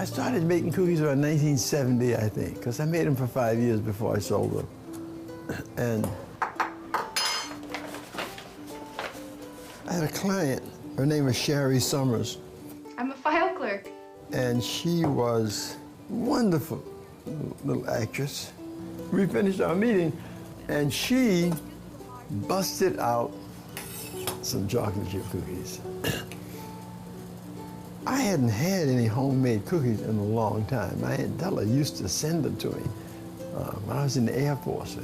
I started making cookies around 1970, I think, because I made them for 5 years before I sold them. And I had a client, her name was Sherry Summers. I'm a file clerk. And she was wonderful little actress. We finished our meeting, and she busted out some chocolate chip cookies. I hadn't had any homemade cookies in a long time. My Aunt Della used to send them to me when I was in the Air Force.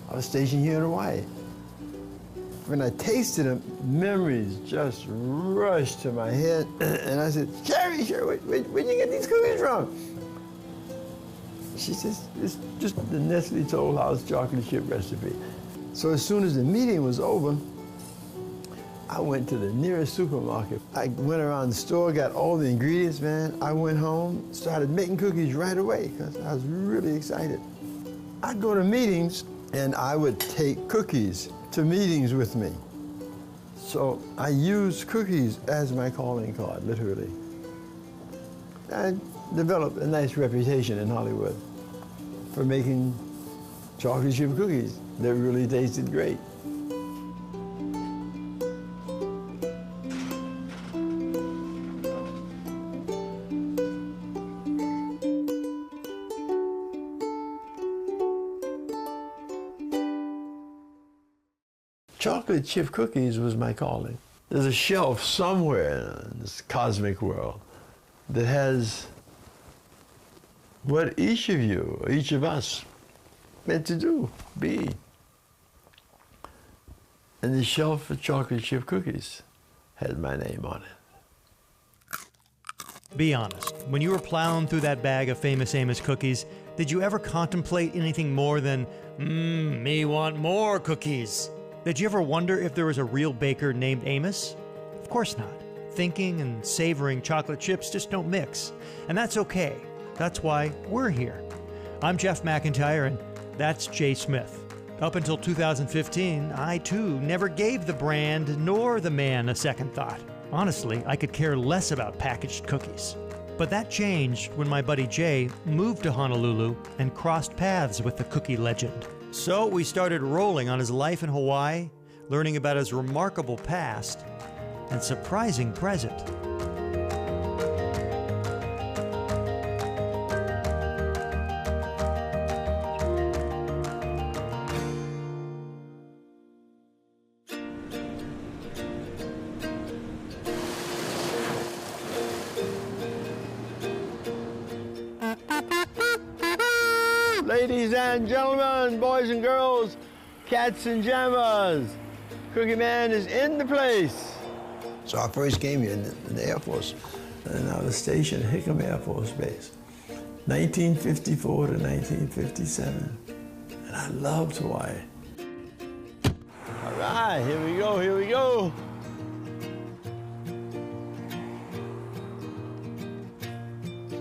I was stationed here in Hawaii. When I tasted them, memories just rushed to my head. And I said, Sherry, where'd you get these cookies from? She says, it's just the Nestle Toll House chocolate chip recipe. So as soon as the meeting was over, I went to the nearest supermarket. I went around the store, got all the ingredients, man. I went home, started making cookies right away, because I was really excited. I'd go to meetings, and I would take cookies to meetings with me. So I used cookies as my calling card, literally. I developed a nice reputation in Hollywood for making chocolate chip cookies that really tasted great. Chocolate chip cookies was my calling. There's a shelf somewhere in this cosmic world that has what each of you, or each of us, meant to do, be. And the shelf for chocolate chip cookies had my name on it. Be honest, when you were plowing through that bag of Famous Amos cookies, did you ever contemplate anything more than, me want more cookies? Did you ever wonder if there was a real baker named Amos? Of course not. Thinking and savoring chocolate chips just don't mix. And that's okay. That's why we're here. I'm Jeff MacIntyre, and that's Jay Smith. Up until 2015, I too never gave the brand nor the man a second thought. Honestly, I could care less about packaged cookies. But that changed when my buddy Jay moved to Honolulu and crossed paths with the cookie legend. So we started rolling on his life in Hawaii, learning about his remarkable past and surprising present. Ladies and gentlemen, boys and girls, cats and jammers, Cookie Man is in the place. So I first came here in the Air Force, and I was stationed at Hickam Air Force Base, 1954 to 1957, and I loved Hawaii. All right, here we go, here we go.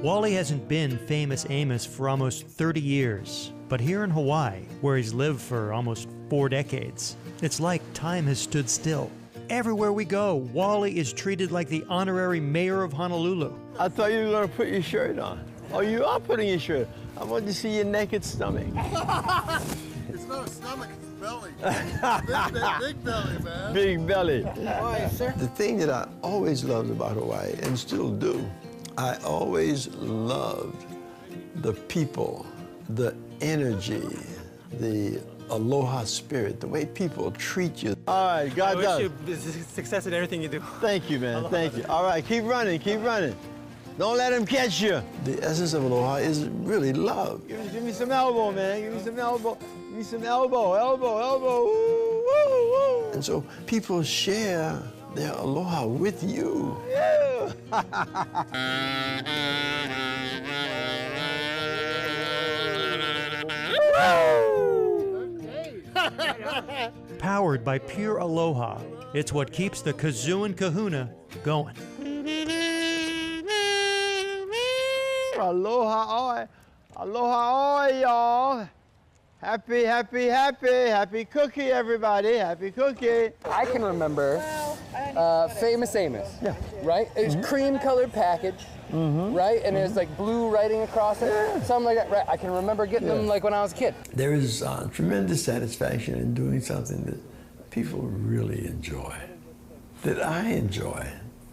Wally hasn't been Famous Amos for almost 30 years, but here in Hawaii, where he's lived for almost 4 decades, it's like time has stood still. Everywhere we go, Wally is treated like the honorary mayor of Honolulu. I thought you were going to put your shirt on. Oh, you are putting your shirt. I wanted to see your naked stomach. It's not a stomach, it's belly. Big belly, man. Big belly. Why, sir? The thing that I always loved about Hawaii, and still do, I always loved the people, the energy, the aloha spirit, the way people treat you. All right, God does. I wish you success in everything you do. Thank you, man. Thank you. All right, keep running, keep running. Don't let him catch you. The essence of aloha is really love. Give me some elbow, man. Give me some elbow. Give me some elbow, elbow. Woo, woo, woo. And so people share their aloha with you. Yeah. Powered by pure aloha, it's what keeps the kazoo and kahuna going. Aloha oi. Aloha oi, y'all. Happy cookie, everybody. Happy cookie. I can remember Famous Amos. Yeah. Right? It's cream-colored package. Right? And there's like blue writing across it. Something like that. Right? I can remember getting them like when I was a kid. There is tremendous satisfaction in doing something that people really enjoy, that I enjoy.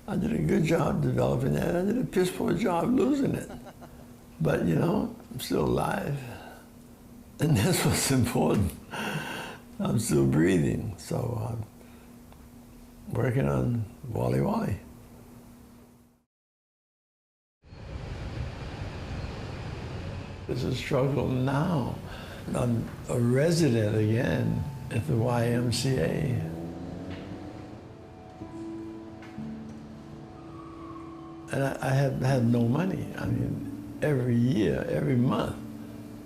I did a good job developing that. I did a piss poor job losing it. But you know, I'm still alive. And that's what's important. I'm still breathing. So I'm working on Wally Wally. It's a struggle now. I'm a resident again at the YMCA. And I have had no money. I mean, every year, every month,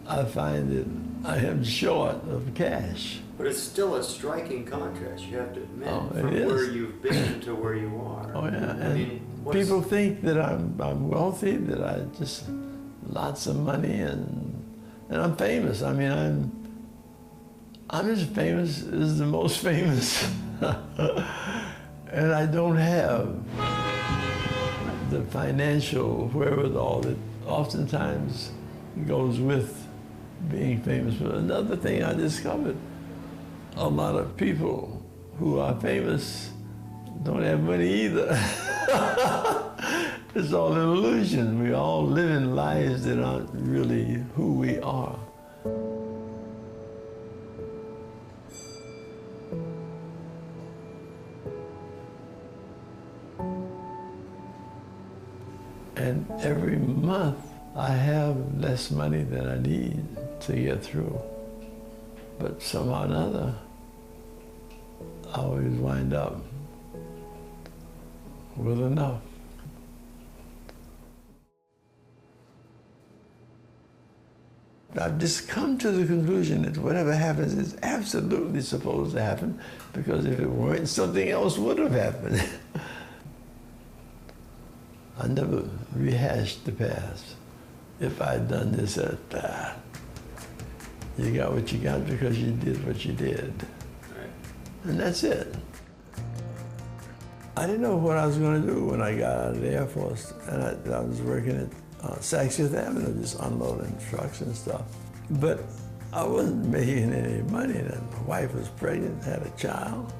I find that I am short of cash. But it's still a striking contrast, you have to admit, It is. from where you've been to where you are. Oh yeah, I and mean, people think that I'm wealthy, that I just lots of money and I'm famous. I mean, I'm as famous as the most famous, and I don't have the financial wherewithal that oftentimes goes with being famous. But another thing I discovered, a lot of people who are famous don't have money either. It's all an illusion. We all live in lives that aren't really who we are. And every month, I have less money than I need to get through. But somehow or another, I always wind up with enough. I've just come to the conclusion that whatever happens is absolutely supposed to happen, because if it weren't, something else would have happened. I never rehashed the past. If I'd done this, you got what you got because you did what you did. Right. And that's it. I didn't know what I was going to do when I got out of the Air Force. And I was working at Saks Fifth Avenue, just unloading trucks and stuff. But I wasn't making any money. And my wife was pregnant, had a child,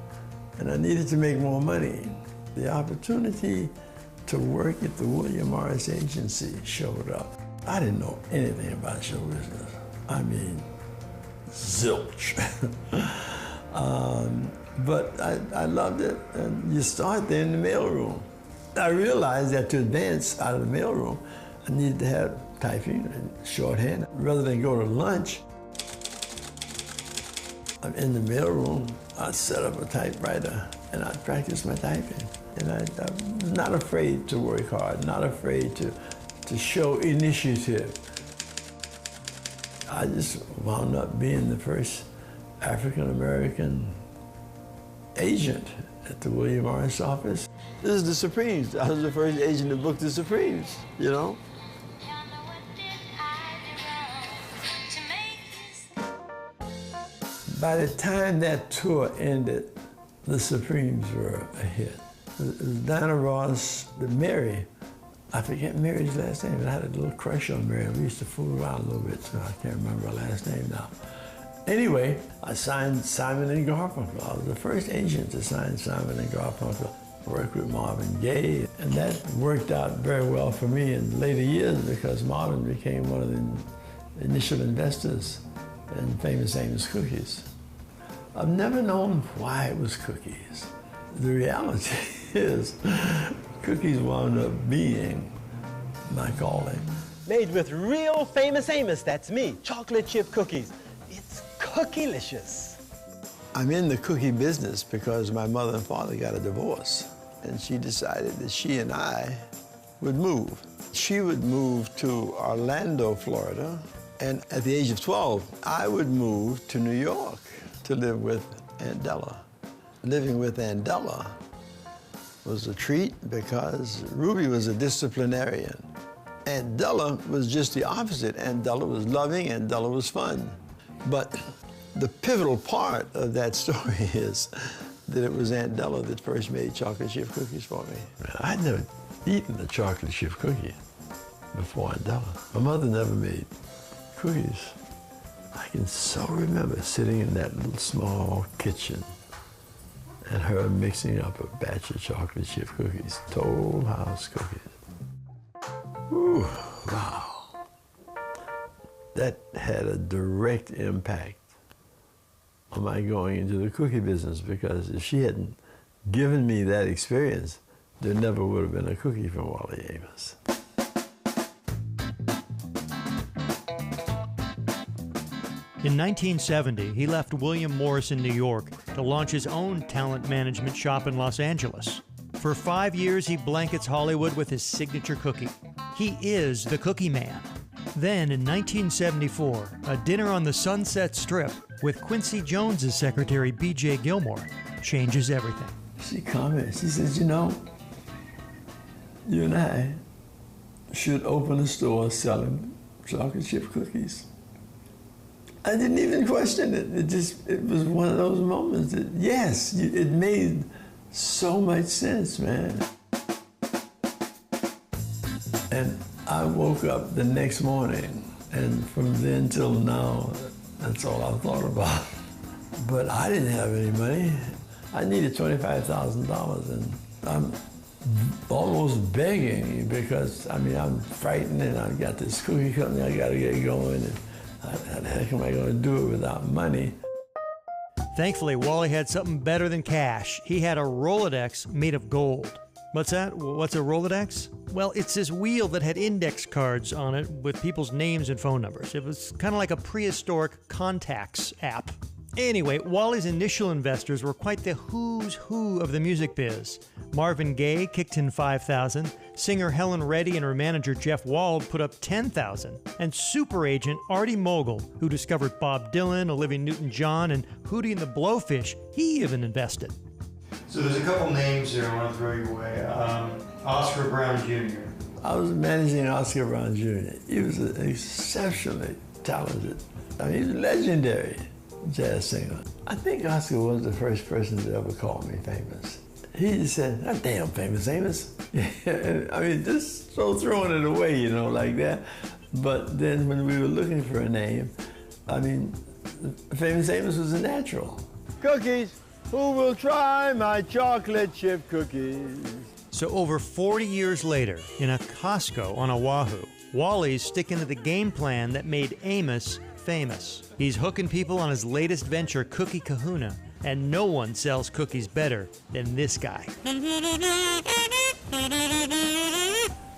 and I needed to make more money. The opportunity to work at the William Morris Agency showed up. I didn't know anything about show business. I mean, zilch. But I loved it, and you start there in the mailroom. I realized that to advance out of the mailroom, I needed to have typing and shorthand. Rather than go to lunch, I'm in the mailroom, I'd set up a typewriter, and I'd practice my typing. And I'm not afraid to work hard, not afraid to show initiative. I just wound up being the first African-American agent at the William Morris office. This is the Supremes. I was the first agent to book the Supremes, you know? By the time that tour ended, the Supremes were a hit. It was Diana Ross, Mary. I forget Mary's last name, but I had a little crush on Mary. We used to fool around a little bit, so I can't remember her last name now. Anyway, I signed Simon and Garfunkel. I was the first agent to sign Simon and Garfunkel. Worked with Marvin Gaye, and that worked out very well for me in later years because Marvin became one of the initial investors in Famous Amos Cookies. I've never known why it was cookies. The reality is, cookies wound up being my calling. Made with real Famous Amos, that's me. Chocolate chip cookies. It's cookie-licious. I'm in the cookie business because my mother and father got a divorce, and she decided that she and I would move. She would move to Orlando, Florida, and at the age of 12, I would move to New York to live with Aunt Della. Living with Aunt Della was a treat because Ruby was a disciplinarian. Aunt Della was just the opposite. Aunt Della was loving, Aunt Della was fun. But the pivotal part of that story is that it was Aunt Della that first made chocolate chip cookies for me. I'd never eaten a chocolate chip cookie before Aunt Della. My mother never made cookies. I can so remember sitting in that little small kitchen and her mixing up a batch of chocolate chip cookies, Toll House cookies. Ooh, wow. That had a direct impact on my going into the cookie business, because if she hadn't given me that experience, there never would have been a cookie from Wally Amos. In 1970, he left William Morris in New York to launch his own talent management shop in Los Angeles. For 5 years, he blankets Hollywood with his signature cookie. He is the Cookie Man. Then, in 1974, a dinner on the Sunset Strip with Quincy Jones's secretary, B.J. Gilmore, changes everything. She commented, she says, you know, you and I should open a store selling chocolate chip cookies. I didn't even question it. It was one of those moments that, yes, it made so much sense, man. And I woke up the next morning, and from then till now, that's all I thought about. But I didn't have any money. I needed $25,000, and I'm almost begging, because, I mean, I'm frightened, and I've got this cookie company I gotta get going, and how the heck am I gonna do it without money? Thankfully, Wally had something better than cash. He had a Rolodex made of gold. What's that? What's a Rolodex? Well, it's this wheel that had index cards on it with people's names and phone numbers. It was kind of like a prehistoric contacts app. Anyway, Wally's initial investors were quite the who's who of the music biz. Marvin Gaye kicked in $5,000, singer Helen Reddy and her manager Jeff Wald put up $10,000, and super agent Artie Mogul, who discovered Bob Dylan, Olivia Newton-John, and Hootie and the Blowfish, he even invested. So there's a couple names here I want to throw your way. Oscar Brown Jr. I was managing Oscar Brown Jr. He was exceptionally talented. I mean, he was legendary jazz singer. I think Oscar was the first person that ever called me famous. He just said, "Oh, damn, Famous Amos." I mean, just so throwing it away, you know, like that. But then when we were looking for a name, I mean, Famous Amos was a natural. Cookies, who will try my chocolate chip cookies? So over 40 years later, in a Costco on Oahu, Wally's sticking to the game plan that made Amos famous. He's hooking people on his latest venture, Cookie Kahuna, and no one sells cookies better than this guy.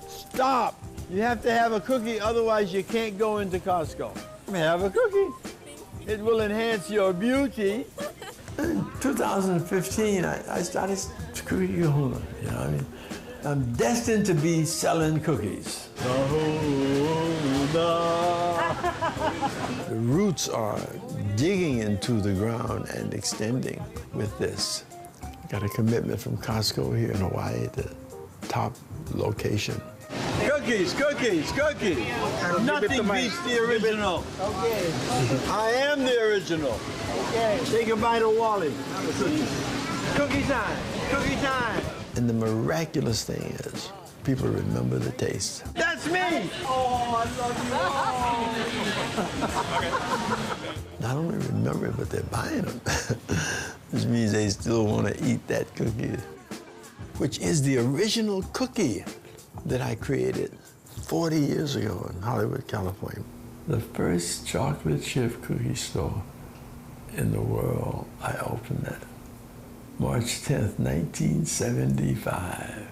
Stop! You have to have a cookie, otherwise you can't go into Costco. Have a cookie. It will enhance your beauty. In 2015, I started Cookie Kahuna. You know, I mean, I'm destined to be selling cookies. The roots are digging into the ground and extending with this. Got a commitment from Costco here in Hawaii, the top location. Cookies, cookies, cookies. Nothing beats the original. Okay. I am the original. Okay. Take a bite of Wally. Cookie time. Cookie time. And the miraculous thing is, people remember the taste. That's me! Oh, I love you all. Not only remember it, but they're buying them. Which means they still want to eat that cookie, which is the original cookie that I created 40 years ago in Hollywood, California. The first chocolate chip cookie store in the world, I opened that March 10th, 1975.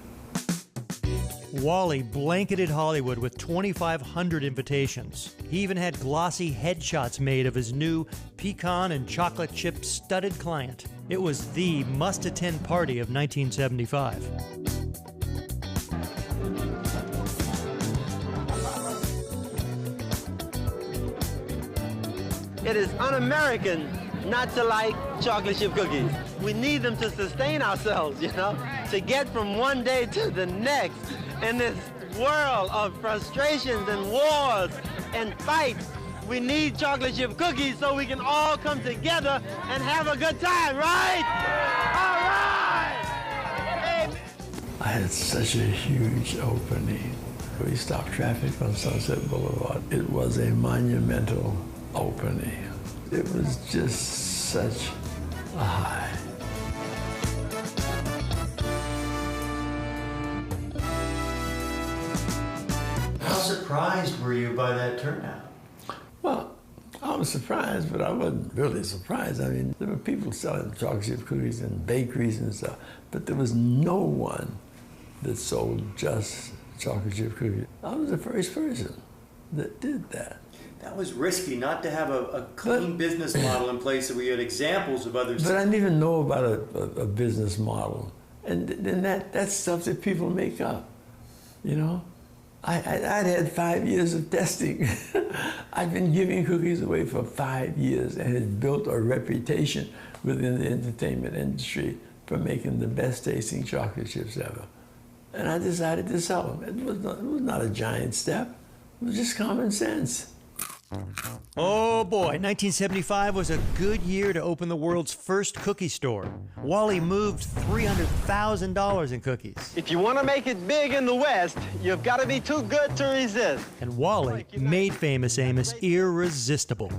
Wally blanketed Hollywood with 2,500 invitations. He even had glossy headshots made of his new pecan and chocolate chip studded client. It was the must-attend party of 1975. It is un-American not to like chocolate chip cookies. We need them to sustain ourselves, you know, to get from one day to the next in this world of frustrations and wars and fights. We need chocolate chip cookies so we can all come together and have a good time, right? I had such a huge opening. We stopped traffic on Sunset Boulevard. It was a monumental opening. It was just such a high. How surprised were you by that turnout? Well, I was surprised, but I wasn't really surprised. I mean, there were people selling chocolate chip cookies and bakeries and stuff, but there was no one that sold just chocolate chip cookies. I was the first person that did that. That was risky, not to have a clean business model in place that we had examples of others. But I didn't even know about a business model. And then that's stuff that people make up, you know? I'd had 5 years of testing. I'd been giving cookies away for 5 years and had built a reputation within the entertainment industry for making the best tasting chocolate chips ever. And I decided to sell them. It was not a giant step. It was just common sense. Oh boy, 1975 was a good year to open the world's first cookie store. Wally moved $300,000 in cookies. If you want to make it big in the West, you've got to be too good to resist. And Wally made Famous Amos irresistible.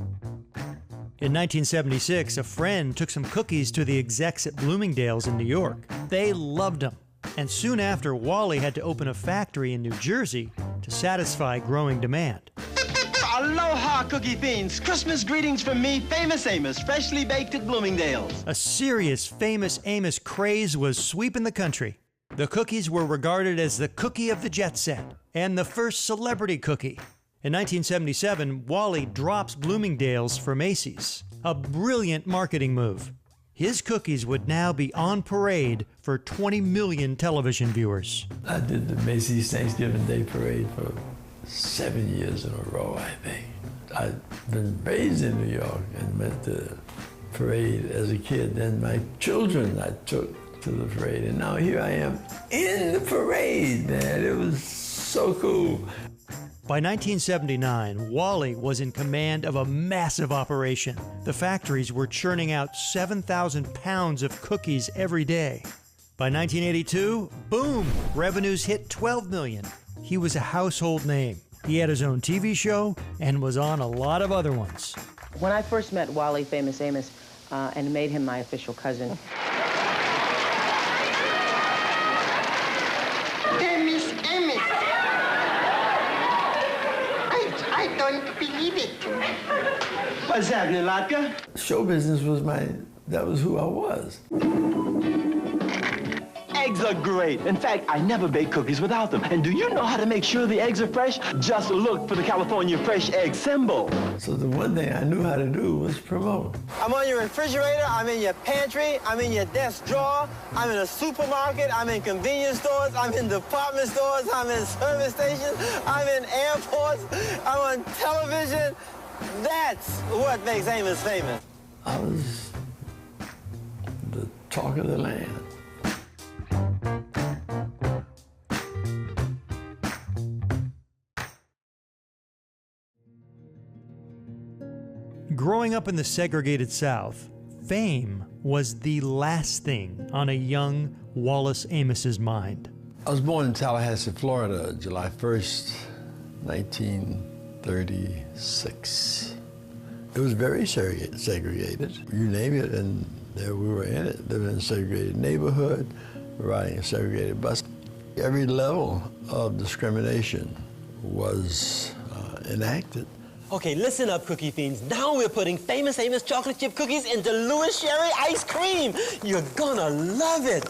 In 1976, a friend took some cookies to the execs at Bloomingdale's in New York. They loved them. And soon after, Wally had to open a factory in New Jersey to satisfy growing demand. Aloha, cookie fiends. Christmas greetings from me, Famous Amos, freshly baked at Bloomingdale's. A serious Famous Amos craze was sweeping the country. The cookies were regarded as the cookie of the jet set and the first celebrity cookie. In 1977, Wally drops Bloomingdale's for Macy's, a brilliant marketing move. His cookies would now be on parade for 20 million television viewers. I did the Macy's Thanksgiving Day Parade for 7 years in a row, I think. I'd been raised in New York and went to the parade as a kid. Then my children I took to the parade, and now here I am in the parade, man. It was so cool. By 1979, Wally was in command of a massive operation. The factories were churning out 7,000 pounds of cookies every day. By 1982, boom, revenues hit 12 million. He was a household name. He had his own TV show and was on a lot of other ones. When I first met Wally Famous Amos and made him my official cousin. Famous Amos! I don't believe it. What's happening, Latka? Show business was that was who I was. Eggs are great. In fact, I never bake cookies without them. And do you know how to make sure the eggs are fresh? Just look for the California fresh egg symbol. So the one thing I knew how to do was promote. I'm on your refrigerator, I'm in your pantry, I'm in your desk drawer, I'm in a supermarket, I'm in convenience stores, I'm in department stores, I'm in service stations, I'm in airports, I'm on television. That's what makes Amos famous. I was the talk of the land. Growing up in the segregated South, fame was the last thing on a young Wallace Amos's mind. I was born in Tallahassee, Florida, July 1st, 1936. It was very segregated. You name it, and there we were in it. Living in a segregated neighborhood, riding a segregated bus. Every level of discrimination was enacted. Okay, listen up, cookie fiends. Now we're putting Famous Amos chocolate chip cookies into Louis Sherry ice cream. You're gonna love it.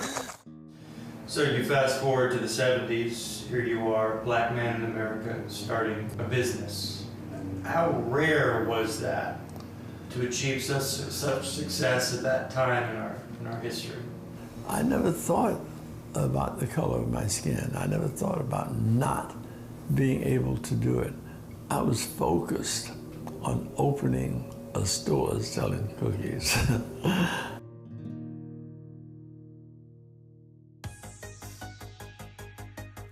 So you fast forward to the 70s, here you are, black man in America, starting a business. How rare was that to achieve such success at that time in our history? I never thought about the color of my skin. I never thought about not being able to do it. I was focused on opening a store selling cookies.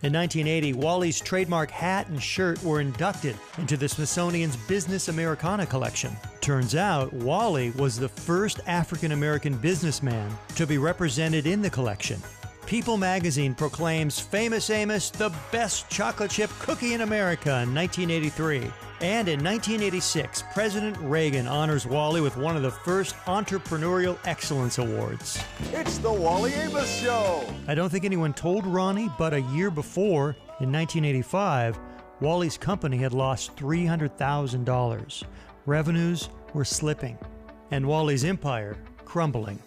In 1980, Wally's trademark hat and shirt were inducted into the Smithsonian's Business Americana collection. Turns out, Wally was the first African-American businessman to be represented in the collection. People magazine proclaims Famous Amos the best chocolate chip cookie in America in 1983. And in 1986, President Reagan honors Wally with one of the first Entrepreneurial Excellence Awards. It's the Wally Amos Show! I don't think anyone told Ronnie, but a year before, in 1985, Wally's company had lost $300,000. Revenues were slipping, and Wally's empire crumbling.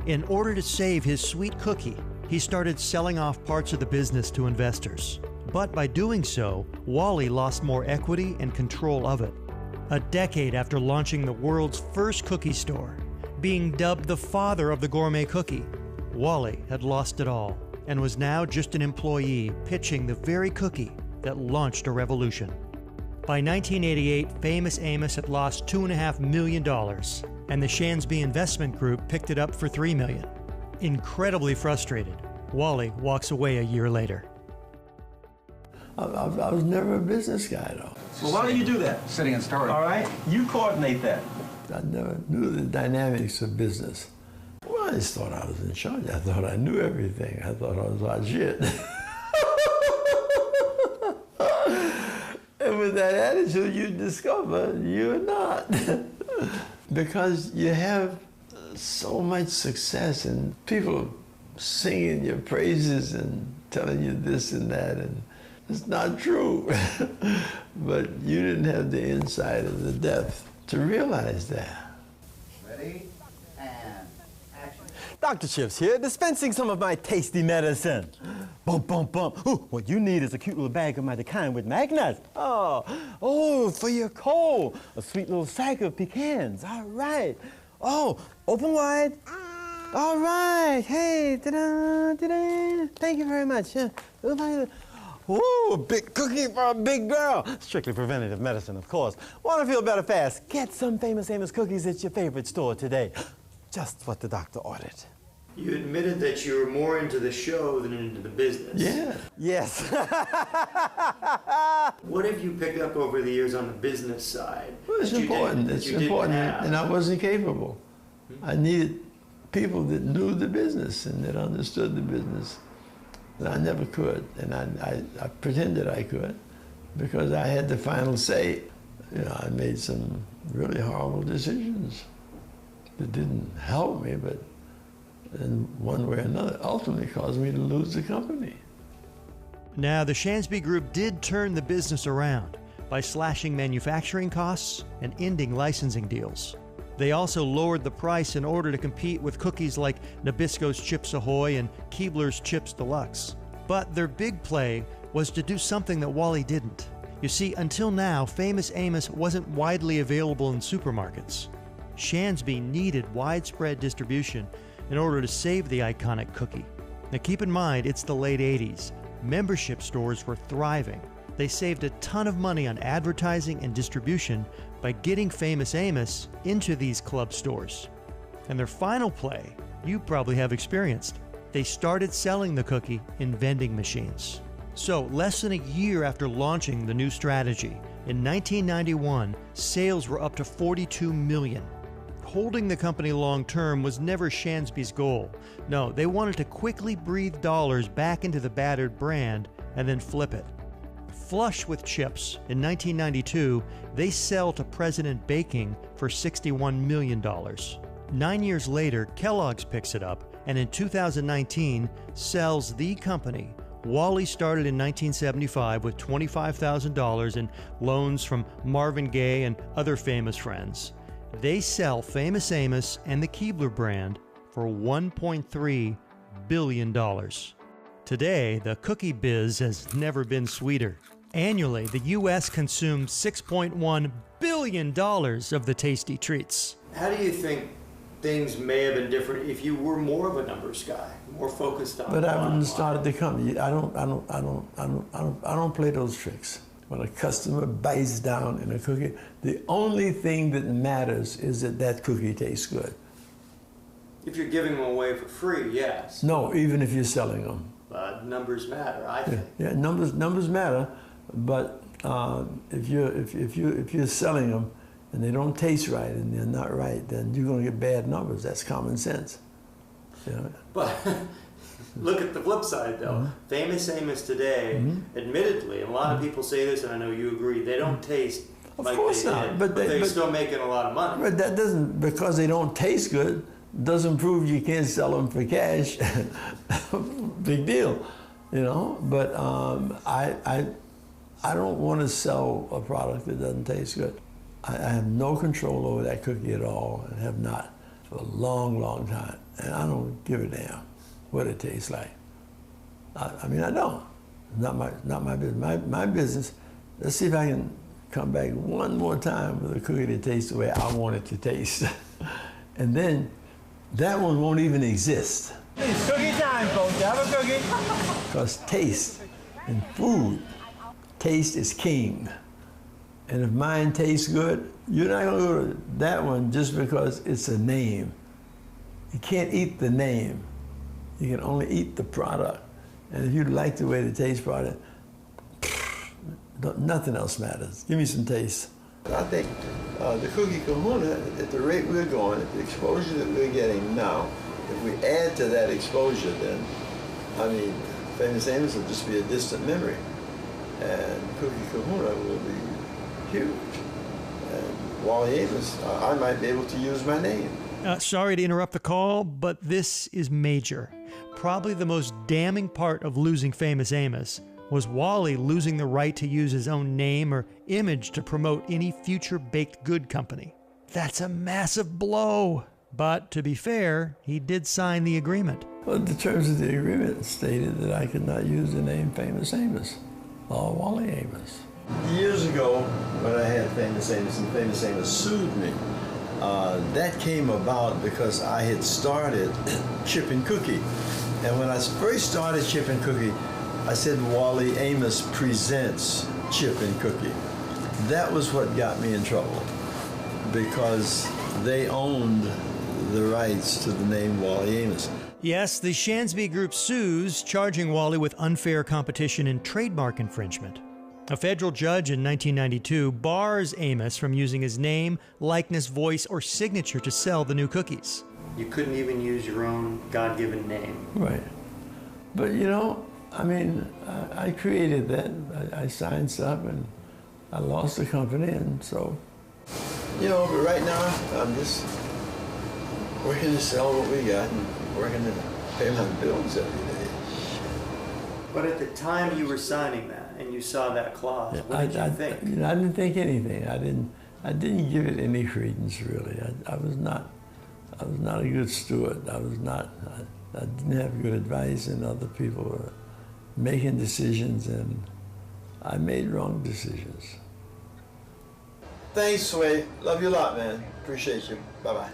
In order to save his sweet cookie, he started selling off parts of the business to investors. But by doing so, Wally lost more equity and control of it. A decade after launching the world's first cookie store, being dubbed the father of the gourmet cookie, Wally had lost it all and was now just an employee pitching the very cookie that launched a revolution. By 1988, Famous Amos had lost $2.5 million, and the Shansby Investment Group picked it up for $3 million. Incredibly frustrated, Wally walks away a year later. I was never a business guy, though. Well, why don't you do that? Sitting in story. All right? You coordinate that. I never knew the dynamics of business. Well, I just thought I was in charge. I thought I knew everything. I thought I was hot shit. And with that attitude, you discover you're not. Because you have so much success and people singing your praises and telling you this and that, and it's not true. But you didn't have the insight or the depth to realize that. Ready? And action. Dr. Chips here, dispensing some of my tasty medicine. Bump, bump, bump. Ooh, what you need is a cute little bag of my kind with magnets. Oh, for your cold, a sweet little sack of pecans. All right. Oh, open wide. All right. Hey, ta-da, ta-da. Thank you very much. Ooh, a big cookie for a big girl. Strictly preventative medicine, of course. Want to feel better fast? Get some Famous Amos cookies at your favorite store today. Just what the doctor ordered. You admitted that you were more into the show than into the business. Yeah. Yes. What have you picked up over the years on the business side? Well, it's important. It's important, and I wasn't capable. I needed people that knew the business and that understood the business. And I never could, and I pretended I could, because I had the final say. You know, I made some really horrible decisions that didn't help me, but in one way or another, ultimately caused me to lose the company. Now, the Shansby Group did turn the business around by slashing manufacturing costs and ending licensing deals. They also lowered the price in order to compete with cookies like Nabisco's Chips Ahoy and Keebler's Chips Deluxe. But their big play was to do something that Wally didn't. You see, until now, Famous Amos wasn't widely available in supermarkets. Shansby needed widespread distribution in order to save the iconic cookie. Now keep in mind, it's the late 80s. Membership stores were thriving. They saved a ton of money on advertising and distribution by getting Famous Amos into these club stores. And their final play, you probably have experienced. They started selling the cookie in vending machines. So, less than a year after launching the new strategy, in 1991, sales were up to $42 million. Holding the company long term was never Shansby's goal. No, they wanted to quickly breathe dollars back into the battered brand and then flip it. Flush with chips, in 1992, they sell to President Baking for $61 million. 9 years later, Kellogg's picks it up, and in 2019, sells the company. Wally started in 1975 with $25,000 in loans from Marvin Gaye and other famous friends. They sell Famous Amos and the Keebler brand for $1.3 billion. Today, the cookie biz has never been sweeter. Annually, the U.S. consumes $6.1 billion of the tasty treats. How do you think things may have been different if you were more of a numbers guy, more focused on? But I wouldn't started the company. I don't play those tricks. When a customer bites down in a cookie, the only thing that matters is that that cookie tastes good. If you're giving them away for free, yes. No, even if you're selling them. But numbers matter, I think. Yeah, numbers matter, but if you're selling them and they don't taste right and they're not right, then you're going to get bad numbers. That's common sense. You know? But look at the flip side, though. Famous Amos today, admittedly, and a lot of people say this, and I know you agree, they don't taste like they did, but they're still making a lot of money. But that doesn't, because they don't taste good, doesn't prove you can't sell them for cash. Big deal, you know. But I don't want to sell a product that doesn't taste good. I have no control over that cookie at all, and have not for a long, long time. And I don't give a damn what it tastes like. I mean, I don't. Not my business. My business. Let's see if I can come back one more time with a cookie that tastes the way I want it to taste, and then that one won't even exist. It's cookie time, folks. Have a cookie. Because taste in food, taste is king. And if mine tastes good, you're not going to go to that one just because it's a name. You can't eat the name. You can only eat the product. And if you like the way the taste product, nothing else matters. Give me some taste. I think the cookie kahuna, at the rate we're going, at the exposure that we're getting now, if we add to that exposure, then, I mean, Famous Amos will just be a distant memory. And Cookie Kahuna will be huge. And Wally Amos, I might be able to use my name. Sorry to interrupt the call, but this is major. Probably the most damning part of losing Famous Amos was Wally losing the right to use his own name or image to promote any future baked good company. That's a massive blow. But to be fair, he did sign the agreement. Well, the terms of the agreement stated that I could not use the name Famous Amos or Wally Amos. Years ago, when I had Famous Amos and Famous Amos sued me, that came about because I had started Chip and Cookie. And when I first started Chip and Cookie, I said Wally Amos presents Chip and Cookie. That was what got me in trouble, because they owned the rights to the name Wally Amos. Yes, the Shansby Group sues, charging Wally with unfair competition and trademark infringement. A federal judge in 1992 bars Amos from using his name, likeness, voice, or signature to sell the new cookies. You couldn't even use your own God-given name. Right. But you know, I mean, I created that. I signed stuff and I lost the company, and so, you know, but right now I'm just working to sell what we got and working to pay my bills every day. But at the time you were signing that and you saw that clause, what did you think? You know, I didn't think anything. I didn't give it any credence, really. I was not a good steward. I didn't have good advice, and other people were making decisions, and I made wrong decisions. Thanks, Sway. Love you a lot, man. Appreciate you. Bye-bye.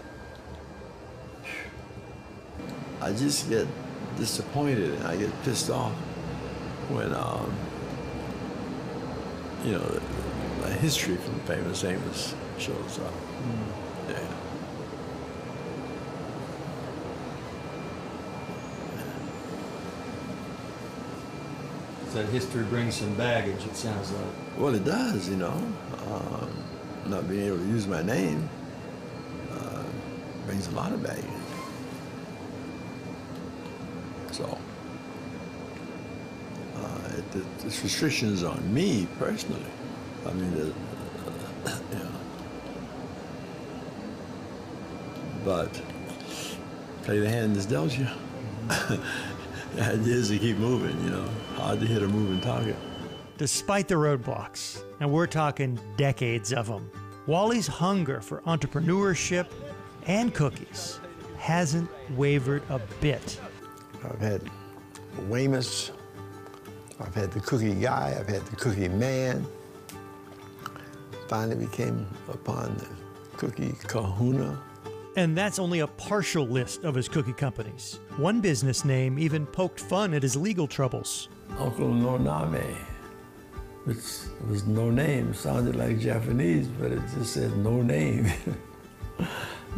I just get disappointed and I get pissed off when, you know, the history from Famous Amos shows up. Yeah. So that history brings some baggage, it sounds like. Well, it does, you know. Not being able to use my name brings a lot of baggage. So, it's restrictions on me personally. I mean, you know. But play the hand that's dealt you. The idea is to keep moving, you know. Hard to hit a moving target. Despite the roadblocks, and we're talking decades of them, Wally's hunger for entrepreneurship and cookies hasn't wavered a bit. I've had Amos, I've had the cookie guy, I've had the cookie man. Finally became upon the cookie kahuna. And that's only a partial list of his cookie companies. One business name even poked fun at his legal troubles. Uncle Noname, which was no name, sounded like Japanese, but it just said no name.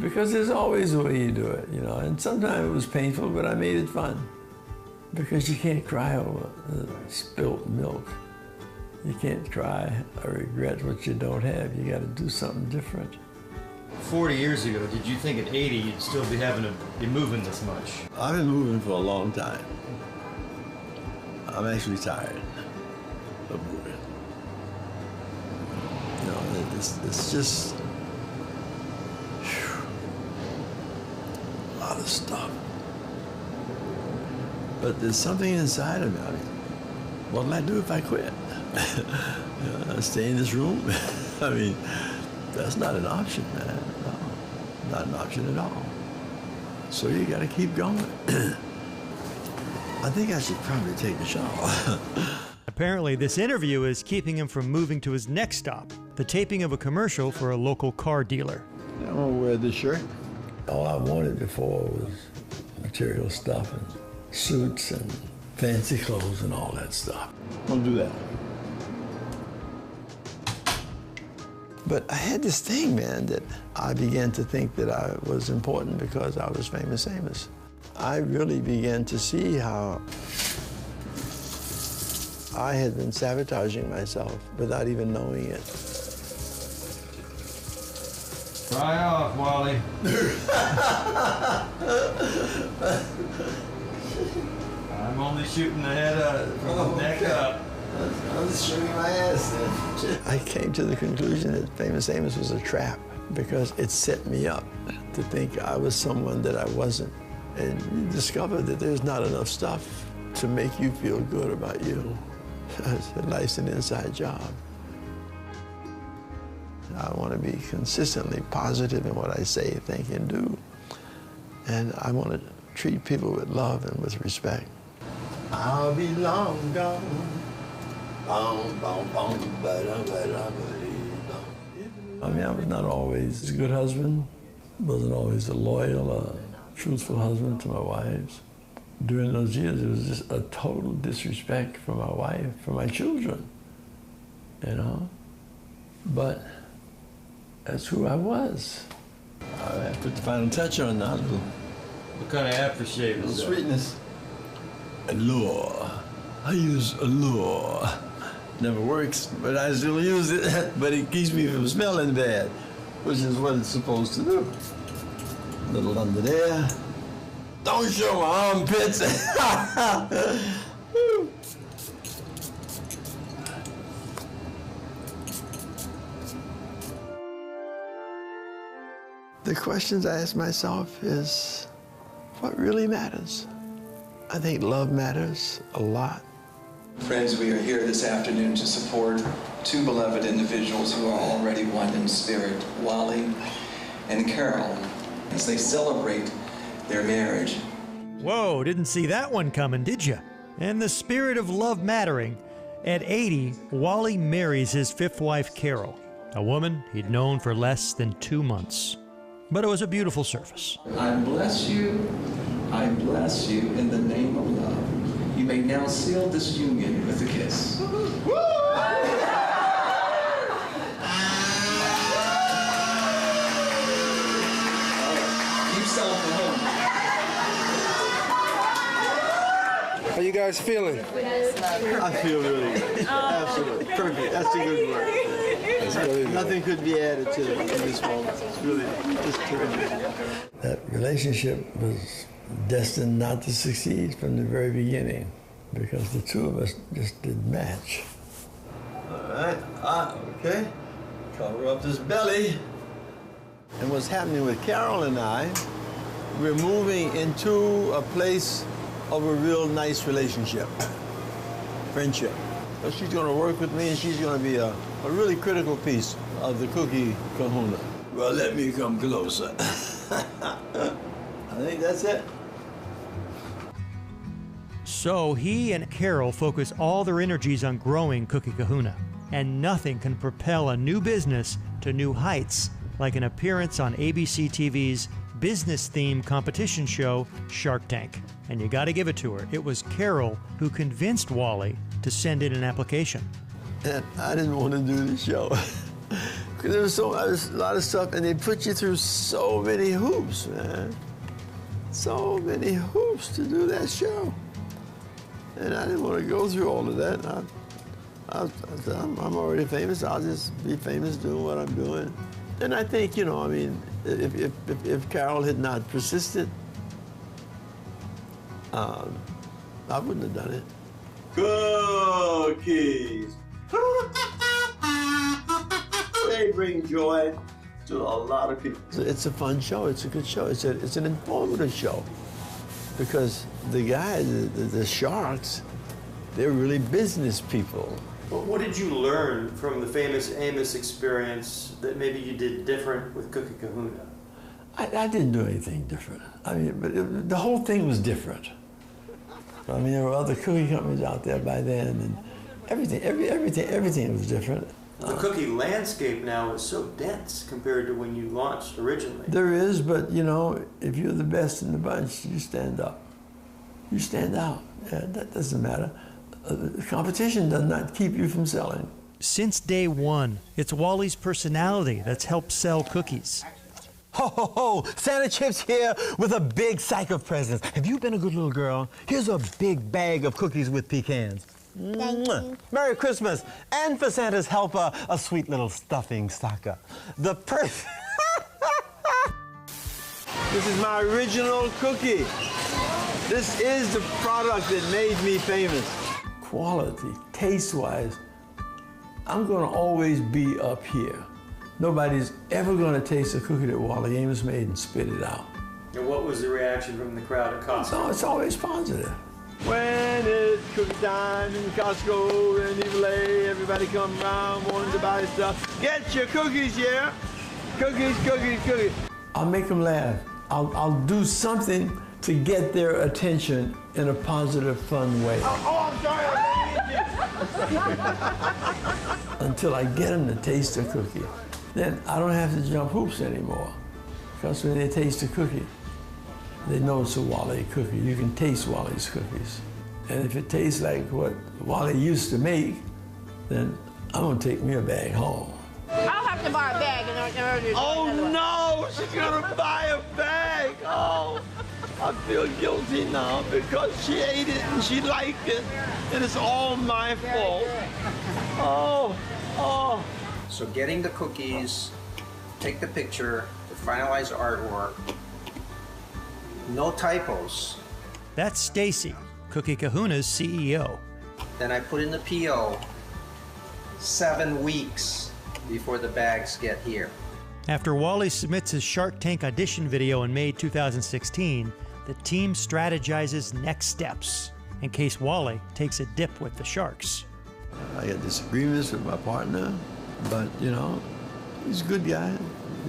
Because there's always a way you do it, you know, and sometimes it was painful, but I made it fun. Because you can't cry over spilt milk. You can't cry or regret what you don't have. You got to do something different. 40 years ago, did you think at 80 you'd still be having to be moving this much? I've been moving for a long time. I'm actually tired of moving. You know, it's just a lot of stuff. But there's something inside of me. I mean, what'll I do if I quit? You know, stay in this room? I mean, that's not an option, man. No, not an option at all. So you got to keep going. I think I should probably take a shower. Apparently, this interview is keeping him from moving to his next stop, the taping of a commercial for a local car dealer. I don't want to wear this shirt. All I wanted before was material stuff and suits and fancy clothes and all that stuff. Don't do that. But I had this thing, man, that I began to think that I was important because I was Famous Amos. I really began to see how I had been sabotaging myself without even knowing it. Fry off, Wally. I'm only shooting the head up, from the neck up. I was shooting my ass then. I came to the conclusion that Famous Amos was a trap because it set me up to think I was someone that I wasn't. And you discover that there's not enough stuff to make you feel good about you. Life's an inside job. I want to be consistently positive in what I say, think, and do. And I want to treat people with love and with respect. I'll be long gone. I mean, I was not always a good husband, wasn't always a loyal, truthful husband to my wives. During those years, it was just a total disrespect for my wife, for my children, you know? But that's who I was. I put the final touch on that. What kind of aftershave is that? Sweetness. Allure. I use allure. Never works, but I still use it. But it keeps me from smelling bad, which is what it's supposed to do. A little under there. Don't show my armpits. The questions I ask myself is, what really matters? I think love matters a lot. Friends, we are here this afternoon to support two beloved individuals who are already one in spirit, Wally and Carol, as they celebrate their marriage. Whoa, didn't see that one coming, did you? In the spirit of love mattering, at 80, Wally marries his fifth wife, Carol, a woman he'd known for less than 2 months. But it was a beautiful service. I bless you in the name of love. You may now seal this union with a kiss. Keep selling for home. How you guys feeling? I feel really good. Absolutely. Perfect. That's a good word. Nothing could be added to it in this moment. It's really just terrific. That relationship was destined not to succeed from the very beginning because the two of us just didn't match. All right. Okay. Cover up this belly. And what's happening with Carol and I, we're moving into a place of a real nice relationship, friendship. So she's going to work with me, and she's going to be a really critical piece of the cookie kahuna. Well, let me come closer. I think that's it. So he and Carol focus all their energies on growing Cookie Kahuna, and nothing can propel a new business to new heights like an appearance on ABC TV's business-themed competition show, Shark Tank. And you gotta give it to her. It was Carol who convinced Wally to send in an application. And I didn't want to do the show. Because there was a lot of stuff, and they put you through so many hoops, man. So many hoops to do that show. And I didn't want to go through all of that. I'm already famous. I'll just be famous doing what I'm doing. And I think, you know, I mean, if Carol had not persisted, I wouldn't have done it. Cookies. They bring joy to a lot of people. It's a fun show. It's a good show. It's an informative show because the guys, the sharks, they're really business people. Well, what did you learn from the Famous Amos experience that maybe you did different with Cookie Kahuna? I didn't do anything different. I mean, but the whole thing was different. I mean, there were other cookie companies out there by then, and everything was different. The cookie landscape now is so dense compared to when you launched originally. There is, but you know, if you're the best in the bunch, you stand up. You stand out. Yeah, that doesn't matter. Competition does not keep you from selling. Since day one, it's Wally's personality that's helped sell cookies. Ho, ho, ho! Santa Chip's here with a big sack of presents. Have you been a good little girl? Here's a big bag of cookies with pecans. Thank you. Merry Christmas. And for Santa's helper, a sweet little stuffing stocker. This is my original cookie. This is the product that made me famous. Quality, taste-wise, I'm going to always be up here. Nobody's ever going to taste a cookie that Wally Amos made and spit it out. And what was the reaction from the crowd at Costco? No, it's always positive. When it's cookie time in Costco and everybody come around wanting to buy stuff. Get your cookies here. Cookies, cookies, cookies. I'll make them laugh. I'll do something to get their attention in a positive, fun way. Oh, I'm sorry. Until I get them to taste the cookie. Then I don't have to jump hoops anymore. Because when they taste the cookie, they know it's a Wally cookie. You can taste Wally's cookies. And if it tastes like what Wally used to make, then I'm gonna take me a bag home. I'll have to buy a bag in order to Oh no, she's gonna buy a bag. Oh, I feel guilty now because she ate it and she liked it, and it's all my fault. Oh, oh. So getting the cookies, take the picture, the finalized artwork, no typos. That's Stacy, Cookie Kahuna's CEO. Then I put in the PO 7 weeks before the bags get here. After Wally submits his Shark Tank audition video in May 2016, the team strategizes next steps in case Wally takes a dip with the Sharks. I got disagreements with my partner, but you know, he's a good guy.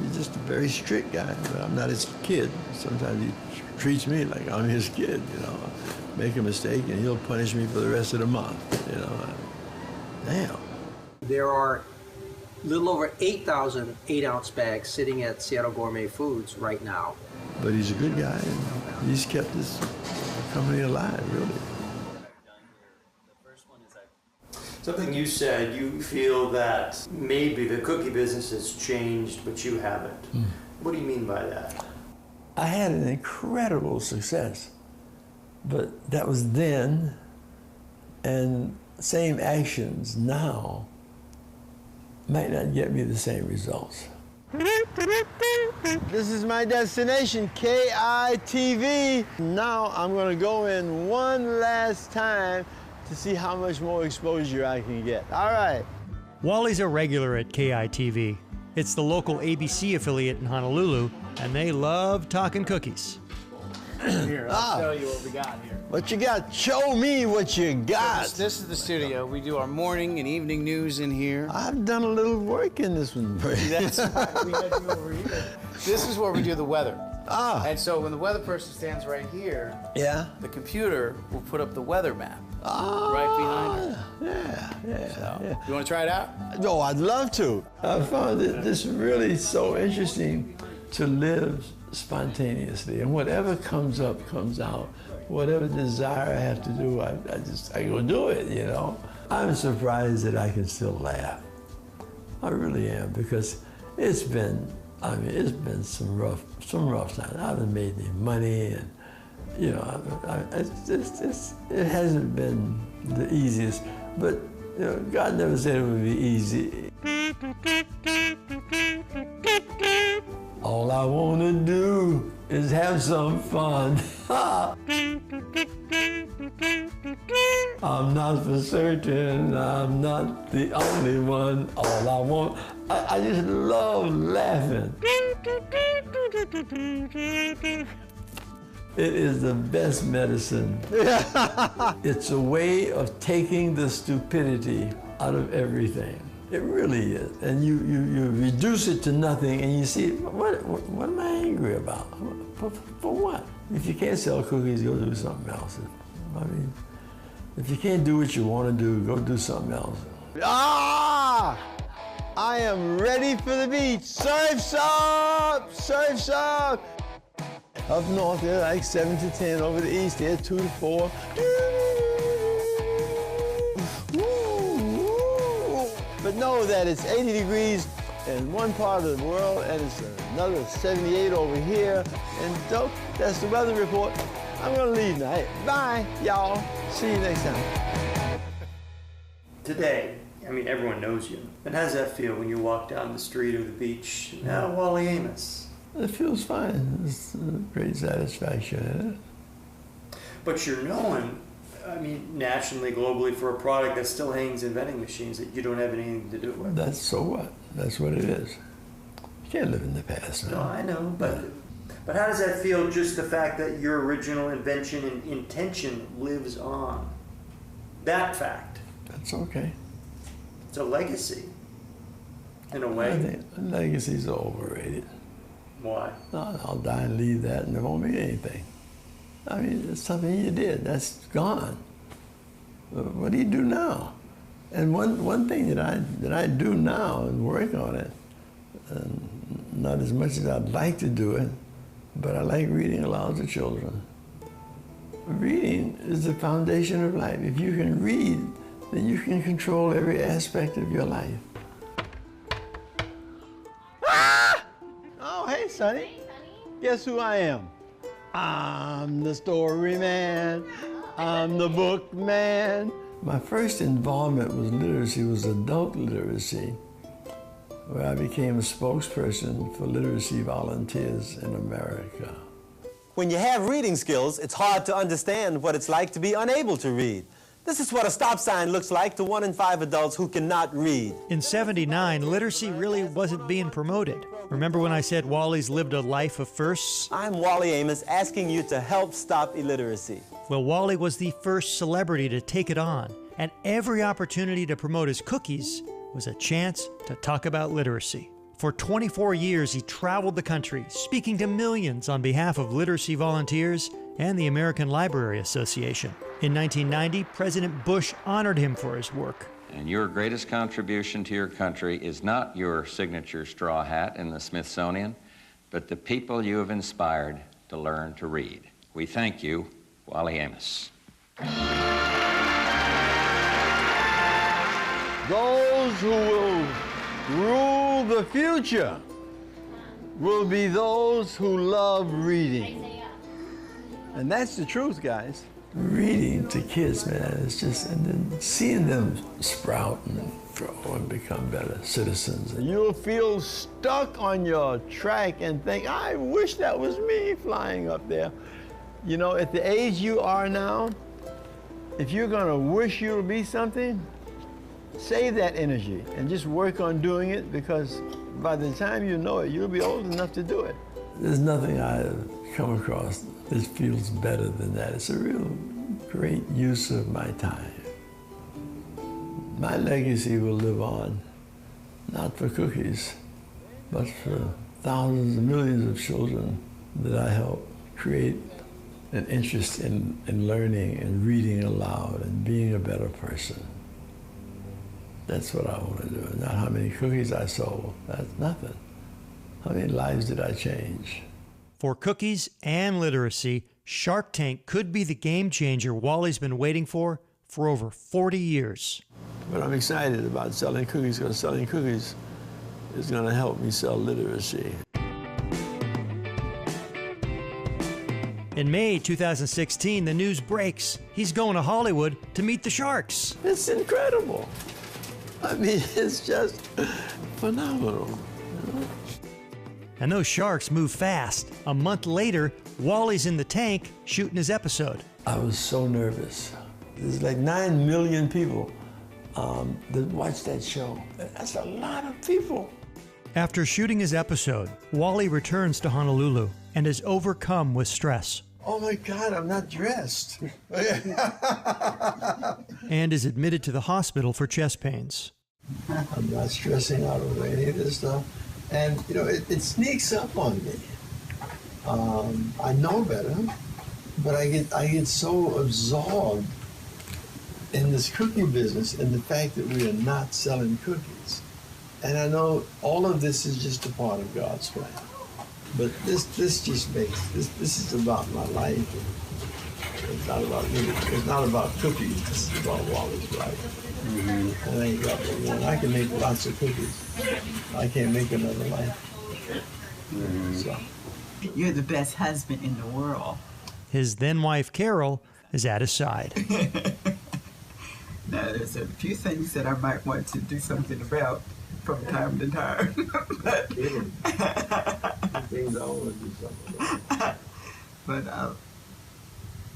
He's just a very strict guy, but I'm not his kid. Sometimes he treats me like I'm his kid, you know. Make a mistake and he'll punish me for the rest of the month, you know. Damn. There are a little over 8,000 8-ounce bags sitting at Seattle Gourmet Foods right now. But he's a good guy and he's kept this company alive, really. Something you said, you feel that maybe the cookie business has changed, but you haven't. What do you mean by that? I had an incredible success, but that was then, and same actions now might not get me the same results. This is my destination, KITV. Now I'm gonna go in one last time to see how much more exposure I can get. All right. Wally's a regular at KITV. It's the local ABC affiliate in Honolulu, and they love talking cookies. Here, I'll show you what we got here. What you got? Show me what you got. So this is the studio. We do our morning and evening news in here. I've done a little work in this one. That's right. We had you over here. This is where we do the weather. Ah. And so when the weather person stands right here, yeah, the computer will put up the weather map right behind her. Yeah. So, you want to try it out? No, I'd love to. I found this really so interesting to live spontaneously, and whatever comes up comes out. Whatever desire I have to do, I go do it, you know. I'm surprised that I can still laugh. I really am, because it's been some rough times. I haven't made any money, and you know, it hasn't been the easiest. But you know, God never said it would be easy. have some fun. I'm not for certain, I'm not the only one. All I want, I just love laughing. It is the best medicine. It's a way of taking the stupidity out of everything. It really is. And you reduce it to nothing and you see, what am I angry about? For what? If you can't sell cookies, go do something else. I mean, if you can't do what you want to do, go do something else. Ah! I am ready for the beach. Surf's up! Surf's up! Up north, they're like 7 to 10. Over the east, they're 2 to 4. But know that it's 80 degrees in one part of the world and it's another 78 over here. And that's the weather report. I'm gonna leave now. Hey, bye, y'all. See you next time. Today, I mean, everyone knows you. And how does that feel when you walk down the street or the beach? Now, Wally Amos. It feels fine. It's great satisfaction in it. But you're known, I mean, nationally, globally, for a product that still hangs in vending machines that you don't have anything to do with. That's so what? That's what it is. You can't live in the past, man. No, I know, but how does that feel, just the fact that your original invention and intention lives on? That fact. That's okay. It's a legacy, in a way. I think legacies are overrated. Why? No, I'll die and leave that and it won't mean anything. I mean, it's something you did. That's gone. What do you do now? And one thing that I do now and work on it, not as much as I'd like to do it, but I like reading aloud to children. Reading is the foundation of life. If you can read, then you can control every aspect of your life. Ah! Oh, hey, Sonny. Hey, Sonny. Guess who I am? I'm the story man. I'm the book man. My first involvement with literacy was adult literacy, where I became a spokesperson for literacy volunteers in America. When you have reading skills, it's hard to understand what it's like to be unable to read. This is what a stop sign looks like to 1 in 5 adults who cannot read. In '79, literacy really wasn't being promoted. Remember when I said Wally's lived a life of firsts? I'm Wally Amos, asking you to help stop illiteracy. Well, Wally was the first celebrity to take it on, and every opportunity to promote his cookies was a chance to talk about literacy. For 24 years, he traveled the country, speaking to millions on behalf of literacy volunteers and the American Library Association. In 1990, President Bush honored him for his work. And your greatest contribution to your country is not your signature straw hat in the Smithsonian, but the people you have inspired to learn to read. We thank you, Wally Amos. Those who will rule the future will be those who love reading. And that's the truth, guys. Reading to kids, man, it's just, and then seeing them sprout and grow and become better citizens. You'll feel stuck on your track and think, I wish that was me flying up there. You know, at the age you are now, if you're gonna wish you'll be something, save that energy and just work on doing it, because by the time you know it, you'll be old enough to do it. There's nothing I've come across that feels better than that. It's a real great use of my time. My legacy will live on, not for cookies, but for thousands and millions of children that I help create an interest in learning and reading aloud and being a better person. That's what I want to do, not how many cookies I sold. That's nothing. How many lives did I change? For cookies and literacy, Shark Tank could be the game changer Wally's been waiting for over 40 years. But I'm excited about selling cookies, because selling cookies is going to help me sell literacy. In May 2016, the news breaks. He's going to Hollywood to meet the sharks. It's incredible. I mean, it's just phenomenal. And those sharks move fast. A month later, Wally's in the tank shooting his episode. I was so nervous. There's like 9 million people that watch that show. That's a lot of people. After shooting his episode, Wally returns to Honolulu and is overcome with stress. Oh my God, I'm not dressed. And is admitted to the hospital for chest pains. I'm not stressing out over any of this stuff. And, you know, it sneaks up on me. I know better, but I get so absorbed in this cookie business and the fact that we are not selling cookies. And I know all of this is just a part of God's plan. But this just makes, this is about my life. It's not about me. It's not about cookies. This is about Wally's life. Mm-hmm. And I ain't got but one. I can make lots of cookies. I can't make another life. Mm-hmm. So. You're the best husband in the world. His then-wife, Carol, is at his side. Now, there's a few things that I might want to do something about from time to time. But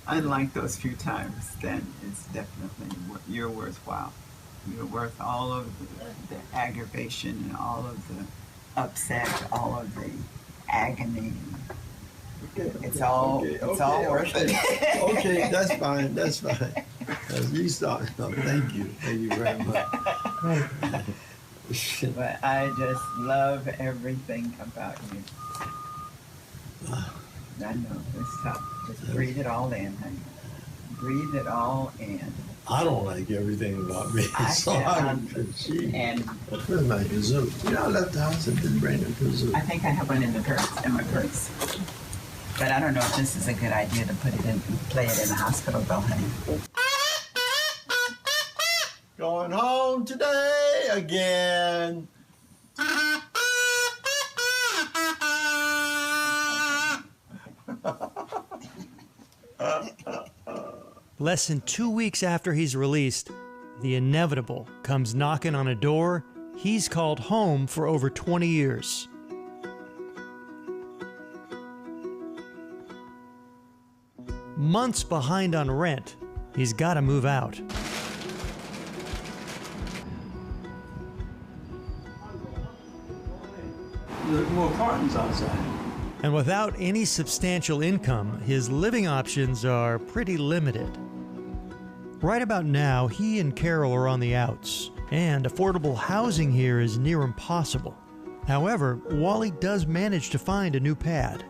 unlike those few times, then it's definitely you're worthwhile. You're worth all of the aggravation and all of the upset, all of the agony. It's all worth it. Okay, that's fine. That's fine. You start. No, thank you very much. But I just love everything about you. I know it's tough. Just breathe it all in, honey. Breathe it all in. I don't like everything about me. Where's my kazoo? You know, I left the house and didn't bring a kazoo. I think I have one in my purse. But I don't know if this is a good idea to put it in, play it in the hospital, though, honey. Going home today again. Less than 2 weeks after he's released, the inevitable comes knocking on a door he's called home for over 20 years. Months behind on rent, he's got to move out. There's more cartons outside. And without any substantial income, his living options are pretty limited. Right about now, he and Carol are on the outs, and affordable housing here is near impossible. However, Wally does manage to find a new pad.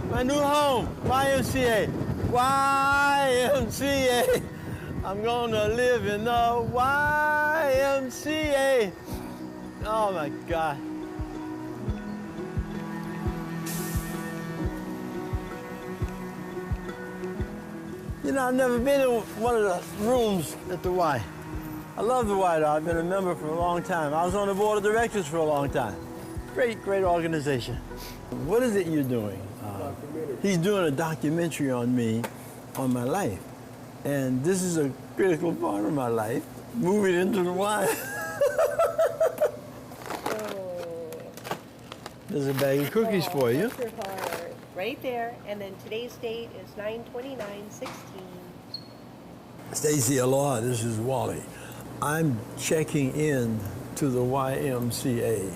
My new home, YMCA. YMCA. I'm gonna live in the YMCA. Oh my God. You know, I've never been in one of the rooms at the Y. I love the Y, though. I've been a member for a long time. I was on the board of directors for a long time. Great organization. What is it you're doing? He's doing a documentary on me, on my life. And this is a critical part of my life, moving into the Y. There's a bag of cookies for you. Right there, and then today's date is 9/29/16. Stacy, aloha, this is Wally. I'm checking in to the YMCA.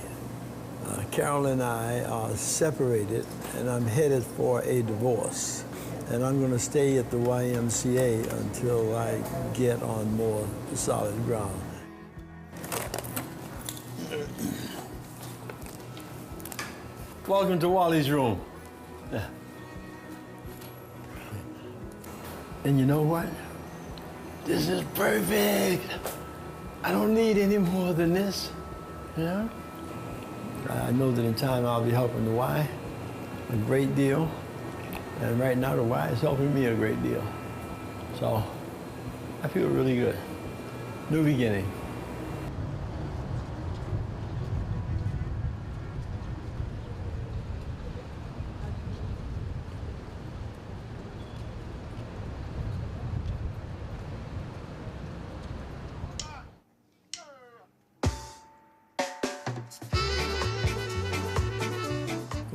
Carol and I are separated, and I'm headed for a divorce. And I'm going to stay at the YMCA until I get on more solid ground. Welcome to Wally's room. And you know what? This is perfect. I don't need any more than this. Yeah? I know that in time I'll be helping the Y a great deal. And right now the Y is helping me a great deal. So I feel really good. New beginning.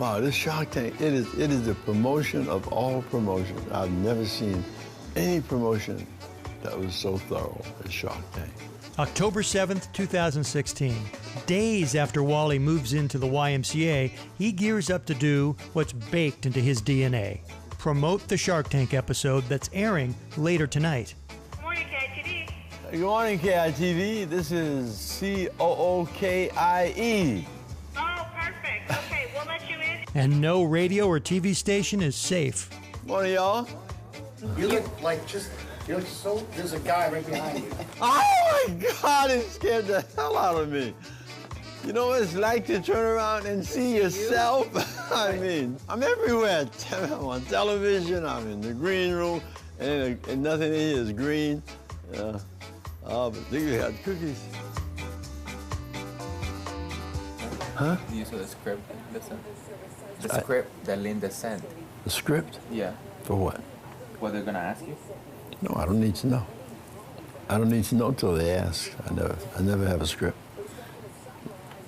Wow, this Shark Tank, it is the promotion of all promotions. I've never seen any promotion that was so thorough as Shark Tank. October 7th, 2016. Days after Wally moves into the YMCA, he gears up to do what's baked into his DNA. Promote the Shark Tank episode that's airing later tonight. Good morning, KITV. Good morning, KITV. This is COOKIE. Oh, perfect. Okay, we'll let you in. And no radio or TV station is safe. Morning, y'all. You look like you look so, there's a guy right behind you. Oh my God, it scared the hell out of me. You know what it's like to turn around and see yourself? I mean, I'm everywhere. I'm on television, I'm in the green room, and nothing in here is green. Oh, but look at the cookies. Huh? You saw the script, the script that Linda sent. The script? Yeah. For what? What they're gonna ask you? No, I don't need to know. I don't need to know till they ask. I never have a script.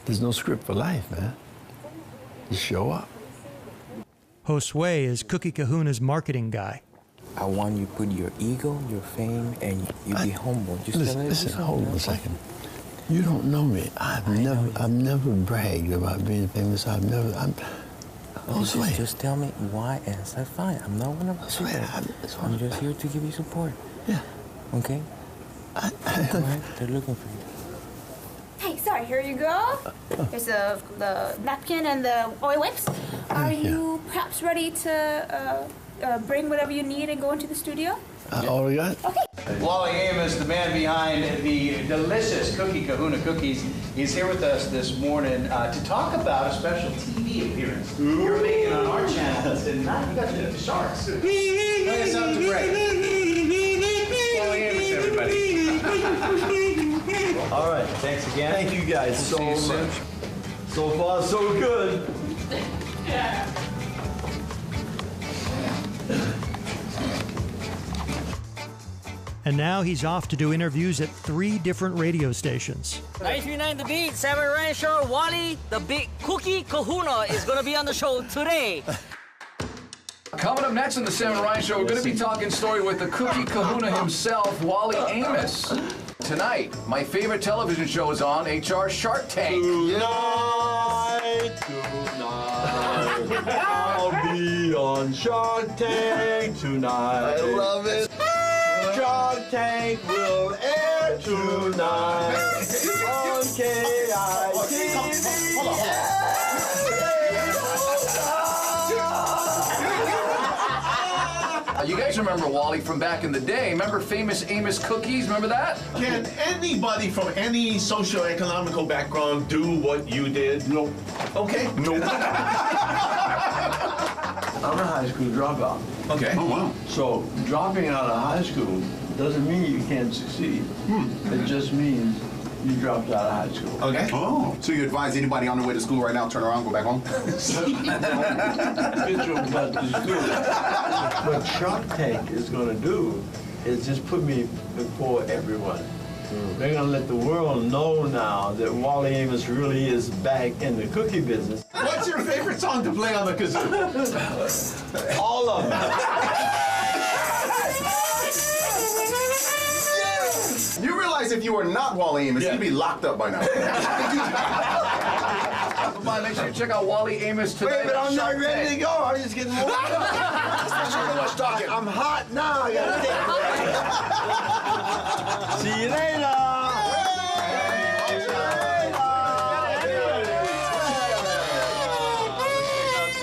There's no script for life, man. Just show up. Josue is Cookie Kahuna's marketing guy. I want you to put your ego, your fame, and you be humble. Just listen, hold on a second. You don't know me. I've never bragged about being famous. Just tell me why, and that's fine. I'm not one of those. I'm just here to give you support. Yeah. Okay? Right? They're looking for you. Hey, sorry, here you go. There's the napkin and the oil whips. Are you perhaps ready to bring whatever you need and go into the studio? All we got? Okay. Wally Amos, the man behind the delicious Cookie Kahuna cookies, is here with us this morning to talk about a special TV appearance you're making on our channel tonight. You guys are the Sharks. Play us out to break. Wally Amos, everybody. All right, thanks again. Thank you guys so much. So far, so good. And now he's off to do interviews at 3 different radio stations. 939 The Beat, Sam Rancho, Wally, the big Cookie Kahuna is going to be on the show today. Coming up next on the Sam Ryan Show, we're going to be talking story with the Cookie Kahuna himself, Wally Amos. Tonight, my favorite television show is on, HR Shark Tank. Tonight, I'll be on Shark Tank tonight. I love it. Shark Tank will air tonight on KITV. Hold on. You guys remember Wally from back in the day? Remember Famous Amos Cookies? Remember that? Can anybody from any socio-economical background do what you did? No. Okay. No. I'm a high school dropout. Okay. Oh, wow. So dropping out of high school doesn't mean you can't succeed. It just means you dropped out of high school. Okay. Oh, so you advise anybody on their way to school right now, turn around, go back home? What Shark Tank is going to do is just put me before everyone. They're going to let the world know now that Wally Amos really is back in the cookie business. What's your favorite song to play on the kazoo? All of them. You realize if you were not Wally Amos, you'd be locked up by now. Make sure you check out Wally Amos tonight. Wait, but I'm not ready to go. I'm just getting warmed up. I'm hot now. I gotta take it. See you later.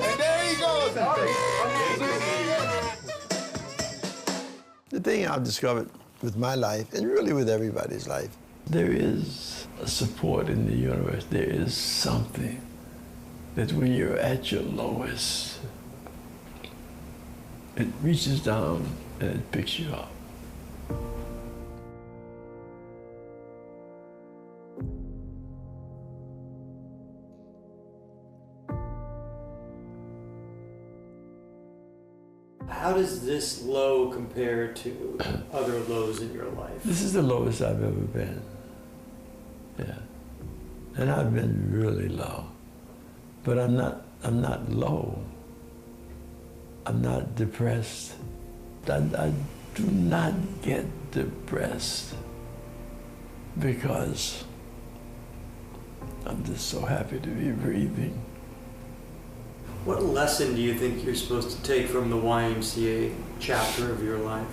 And there he goes. The thing I've discovered with my life, and really with everybody's life, there is a support in the universe. There is something that when you're at your lowest, it reaches down and it picks you up. How does this low compare to other lows in your life? This is the lowest I've ever been. Yeah. And I've been really low. But I'm not I'm not low. I'm not depressed. I do not get depressed because I'm just so happy to be breathing. What lesson do you think you're supposed to take from the YMCA chapter of your life?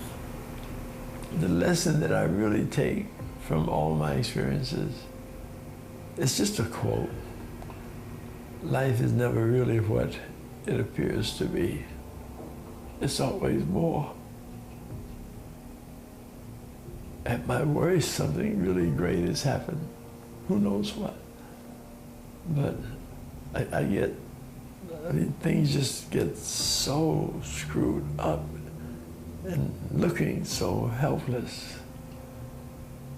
The lesson that I really take from all my experiences is just a quote. Life is never really what it appears to be. It's always more. At my worst, something really great has happened. Who knows what? But I mean, things just get so screwed up and looking so helpless.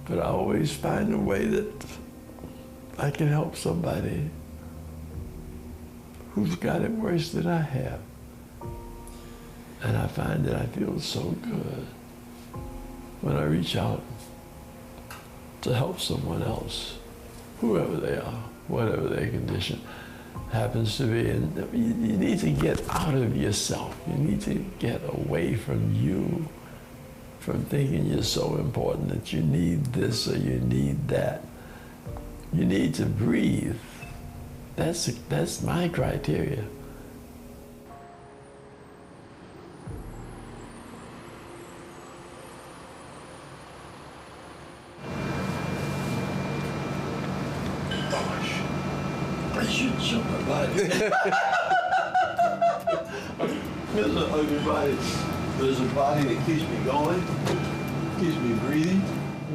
But I always find a way that I can help somebody who's got it worse than I have. And I find that I feel so good when I reach out to help someone else, whoever they are, whatever their condition happens to be. And you need to get out of yourself. You need to get away from you, from thinking you're so important that you need this or you need that. You need to breathe. That's my criteria. I should show my body. There's an ugly body. There's a body that keeps me going, keeps me breathing.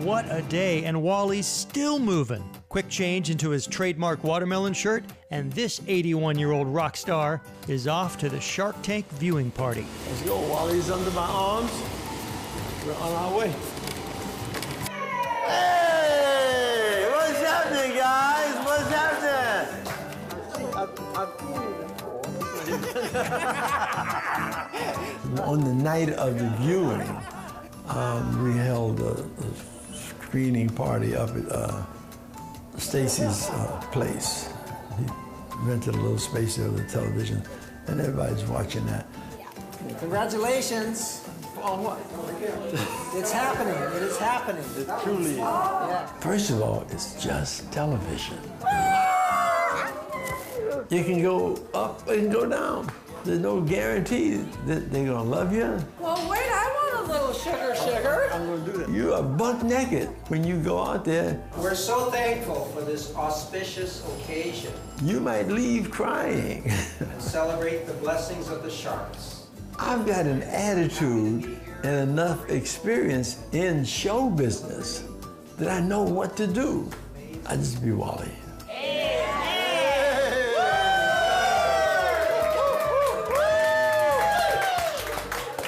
What a day, and Wally's still moving. Quick change into his trademark watermelon shirt, and this 81-year-old rock star is off to the Shark Tank viewing party. Let's go, Wally's under my arms. We're on our way. Hey, what's happening, guys? What's happening? On the night of the viewing, we held a screening party up at Stacy's place. He rented a little space there with a television, and everybody's watching that. Congratulations. On what? It's happening. It is happening. It truly is. Yeah. First of all, it's just television. You can go up and go down. There's no guarantee that they're gonna love you. Well, wait, I want a little sugar. I'm gonna do that. You are buck naked when you go out there. We're so thankful for this auspicious occasion. You might leave crying. And celebrate the blessings of the sharks. I've got an attitude and enough experience in show business that I know what to do. I just be Wally.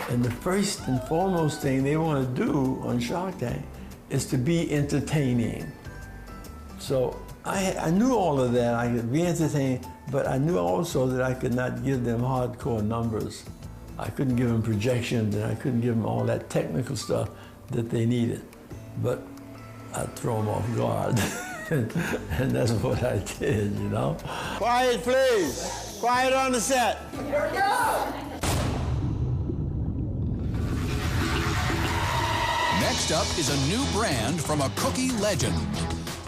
And the first and foremost thing they want to do on Shark Tank is to be entertaining. So I knew all of that. I could be entertaining, but I knew also that I could not give them hardcore numbers. I couldn't give them projections, and I couldn't give them all that technical stuff that they needed. But I'd throw them off guard. And that's what I did, you know? Quiet, please. Quiet on the set. Here we go. Next up is a new brand from a cookie legend.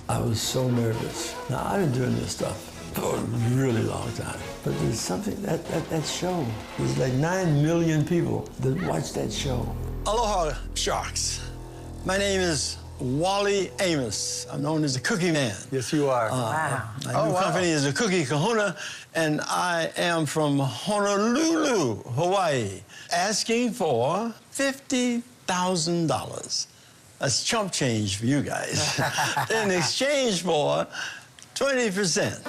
I was so nervous. Now, I've been doing this stuff for a really long time. But there's something, that show, there's like 9 million people that watch that show. Aloha, Sharks. My name is Wally Amos. I'm known as the Cookie Man. Yes, you are. Wow. My new company is the Cookie Kahuna, and I am from Honolulu, Hawaii, asking for $50,000. That's chump change for you guys. In exchange for 20%.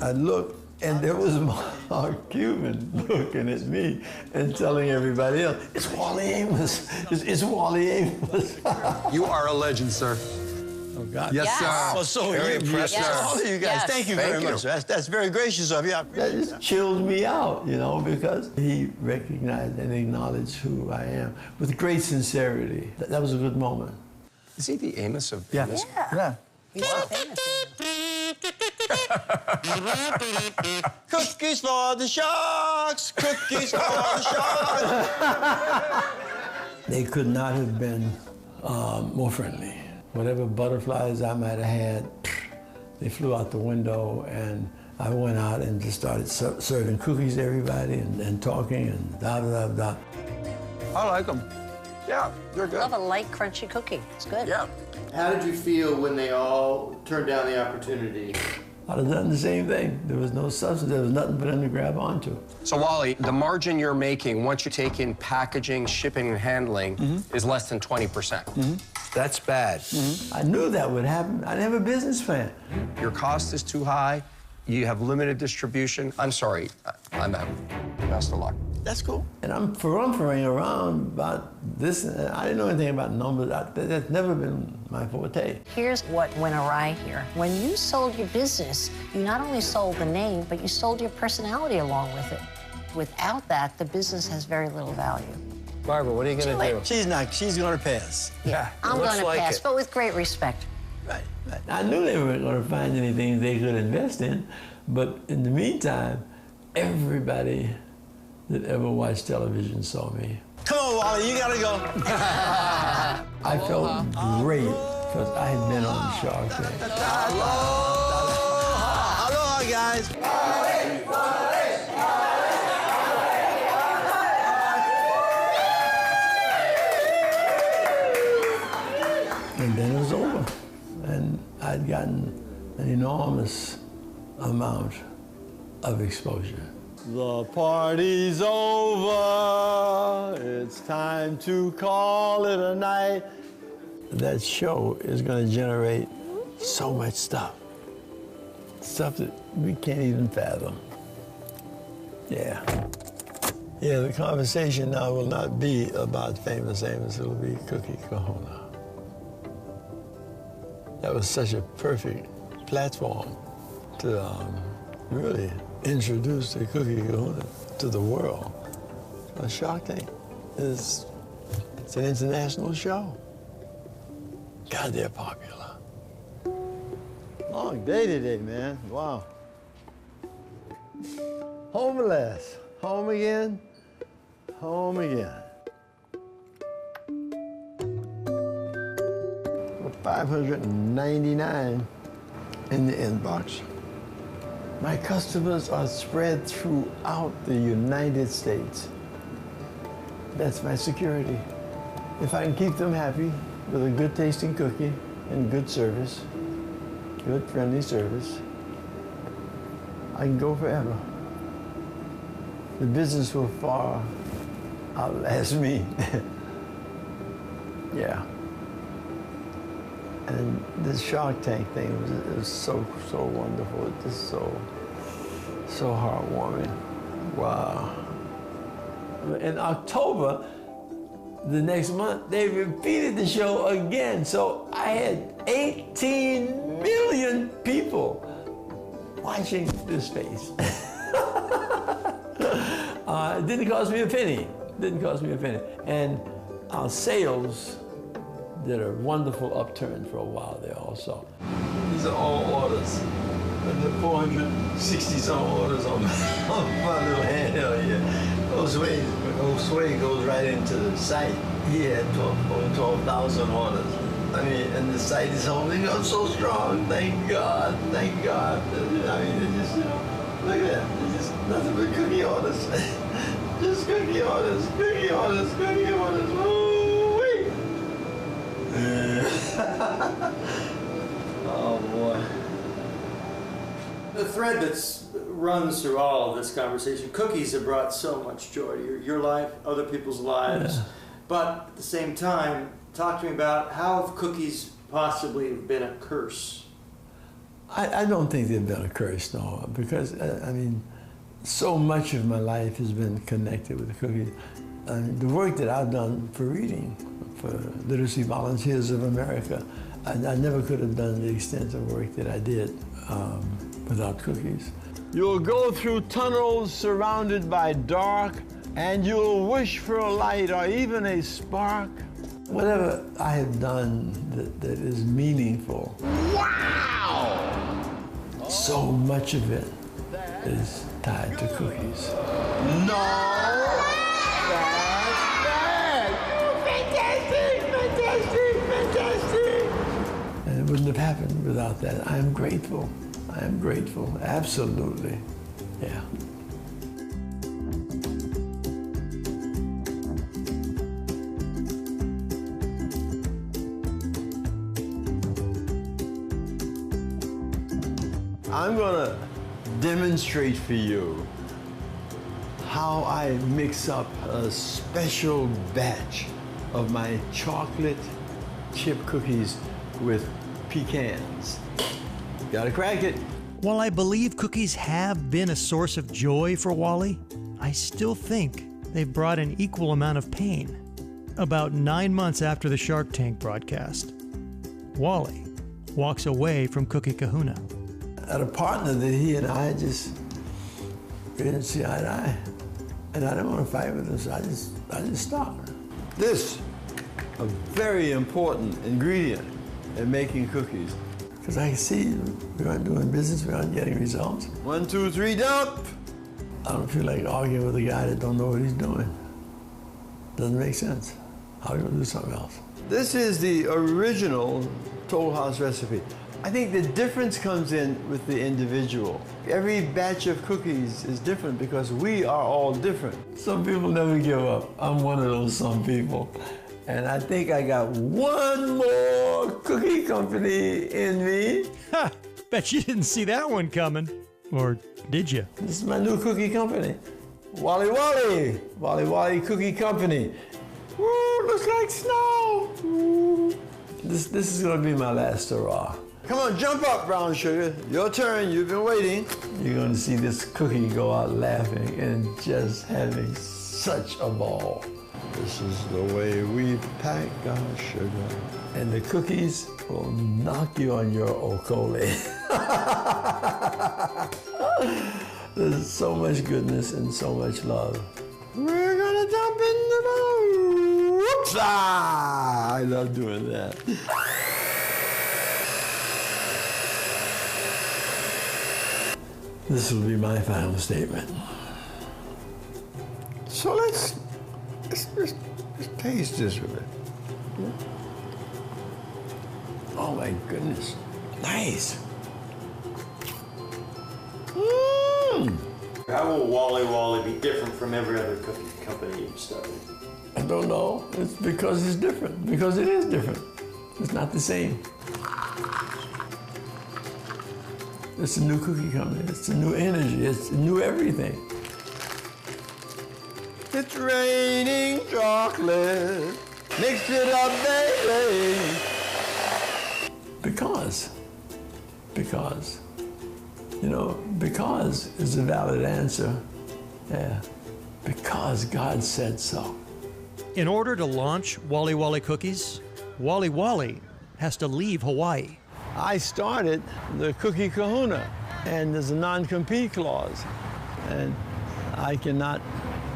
I looked, and there was Mark Cuban looking at me and telling everybody else, it's Wally Amos. It's Wally Amos. You are a legend, sir. Oh, God. Yes, sir. Well, so very impressed, sir. All of you guys, thank you very much. That's very gracious of you. That just chilled me out, you know, because he recognized and acknowledged who I am with great sincerity. That was a good moment. Is he the Amos of Yeah. Amos? Yeah. He's so famous. Cookies for the sharks! Cookies for the sharks! They could not have been more friendly. Whatever butterflies I might have had, they flew out the window, and I went out and just started serving cookies to everybody and talking and da-da-da-da. I like them. Yeah, they're good. I love a light, crunchy cookie. It's good. Yeah. How did you feel when they all turned down the opportunity? I'd have done the same thing. There was no substance. There was nothing for them to grab onto. So, Wally, the margin you're making once you take in packaging, shipping, and handling is less than 20%. That's bad. I knew that would happen. I didn't have a business plan. Your cost is too high. You have limited distribution. I'm sorry. I'm out. Best of luck. That's cool. And I'm perumphering around about this. I didn't know anything about numbers. That's never been my forte. Here's what went awry here. When you sold your business, you not only sold the name, but you sold your personality along with it. Without that, the business has very little value. Barbara, what are you going to do? She's not. She's going to pass. Yeah, I'm going to pass, but with great respect. Right. I knew they weren't going to find anything they could invest in, but in the meantime, everybody that ever watched television saw me. Come on, Wally, you gotta go. I felt great because I had been on Shark Tank. Aloha, guys. And then it was over. And I'd gotten an enormous amount of exposure. The party's over. It's time to call it a night. That show is going to generate so much stuff. Stuff that we can't even fathom. Yeah. Yeah, the conversation now will not be about Famous Amos. It'll be Cookie Kahuna. That was such a perfect platform to really introduce the Cookie Kahuna to the world. Shark Tank it's an international show. God, they're popular. Long day today, man. Wow. Homeless. Home again. Home again. $599 in the inbox. My customers are spread throughout the United States. That's my security. If I can keep them happy with a good tasting cookie and good service, good friendly service, I can go forever. The business will far outlast me. Yeah. And this Shark Tank thing was so wonderful. It's just so heartwarming. Wow. In October, the next month, they repeated the show again. So I had 18 million people watching this space. It didn't cost me a penny. Didn't cost me a penny. And our sales did a wonderful upturn for a while there also. These are all orders. And the 460-some orders on my little handheld here. Josue goes right into the site. He had 12,000 orders. I mean, and the site is holding up so strong. Thank God, thank God. I mean, it's just, you know, look at that. It's just nothing but cookie orders. Just cookie orders, cookie orders, cookie orders. Woo-wee. Oh, boy. The thread that runs through all of this conversation, cookies have brought so much joy to your life, other people's lives. Yeah. But at the same time, talk to me about how have cookies possibly been a curse? I don't think they've been a curse, no, because, I mean, so much of my life has been connected with the cookies. The work that I've done for reading, for Literacy Volunteers of America, I never could have done the extent of work that I did without cookies. You'll go through tunnels surrounded by dark, and you'll wish for a light or even a spark. Whatever I have done that is meaningful. Wow! so much of it is tied to cookies. No! That's bad! Fantastic! Fantastic! And it wouldn't have happened without that. I am grateful. I am grateful, absolutely, yeah. I'm gonna demonstrate for you how I mix up a special batch of my chocolate chip cookies with pecans. Gotta crack it. While I believe cookies have been a source of joy for Wally, I still think they've brought an equal amount of pain. About 9 months after the Shark Tank broadcast, Wally walks away from Cookie Kahuna. I had a partner that he and I just didn't see eye to eye. And I didn't want to fight with him, so I just stopped. This, a very important ingredient in making cookies. Because I see we aren't doing business, we aren't getting results. 1, 2, 3, dump! I don't feel like arguing with a guy that don't know what he's doing. Doesn't make sense. How are you gonna do something else? This is the original Toll House recipe. I think the difference comes in with the individual. Every batch of cookies is different because we are all different. Some people never give up. I'm one of those some people. And I think I got one more cookie company in me. Ha! Bet you didn't see that one coming. Or did you? This is my new cookie company. Wally Wally. Wally Wally Cookie Company. Woo, looks like snow. Woo. This is gonna be my last hurrah. Come on, jump up, brown sugar. Your turn, you've been waiting. You're gonna see this cookie go out laughing and just having such a ball. This is the way we pack our sugar. And the cookies will knock you on your okole. There's so much goodness and so much love. We're gonna dump in the bowl. Whoops! Ah, I love doing that. This will be my final statement. So let's taste this with it. Oh my goodness, nice. Mmm. How will Wally Wally be different from every other cookie company you've started? I don't know. It's because it's different. Because it is different. It's not the same. It's a new cookie company. It's a new energy. It's a new everything. It's raining chocolate. Mix it up, baby. Because. You know, because is a valid answer. Yeah. Because God said so. In order to launch Wally Wally Cookies, Wally Wally has to leave Hawaii. I started the Cookie Kahuna, and there's a non-compete clause, and I cannot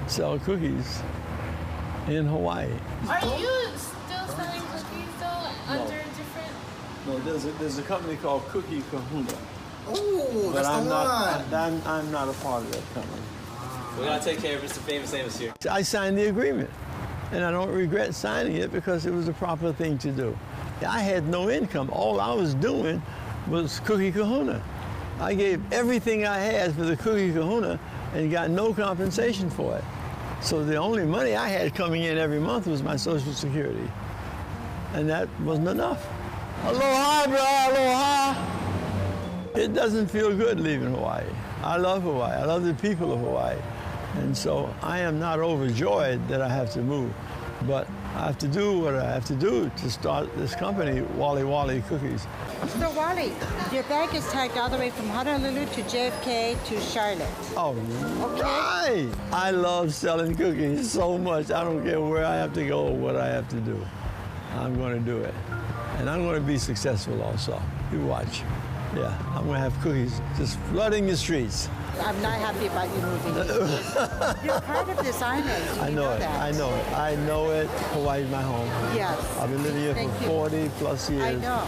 sell cookies in Hawaii. Are you still selling cookies though under different? No, there's a company called Cookie Kahuna. Oh, But that's I'm the not, one. I'm not a part of that company. We gotta take care of Mr. Famous Amos here. I signed the agreement, and I don't regret signing it because it was the proper thing to do. I had no income. All I was doing was Cookie Kahuna. I gave everything I had for the Cookie Kahuna and got no compensation for it. So the only money I had coming in every month was my Social Security. And that wasn't enough. Aloha, bro, aloha. It doesn't feel good leaving Hawaii. I love Hawaii. I love the people of Hawaii. And so I am not overjoyed that I have to move, but I have to do what I have to do to start this company, Wally Wally Cookies. So Wally, your bag is tagged all the way from Honolulu to JFK to Charlotte. All right. I love selling cookies so much. I don't care where I have to go or what I have to do. I'm going to do it. And I'm going to be successful also. You watch. Yeah, I'm gonna have cookies just flooding the streets. I'm not happy about you moving. You're part of this island. I know it. That. I know it. I know it. Hawaii's my home. Yes. I've been living here for 40 plus years. I know.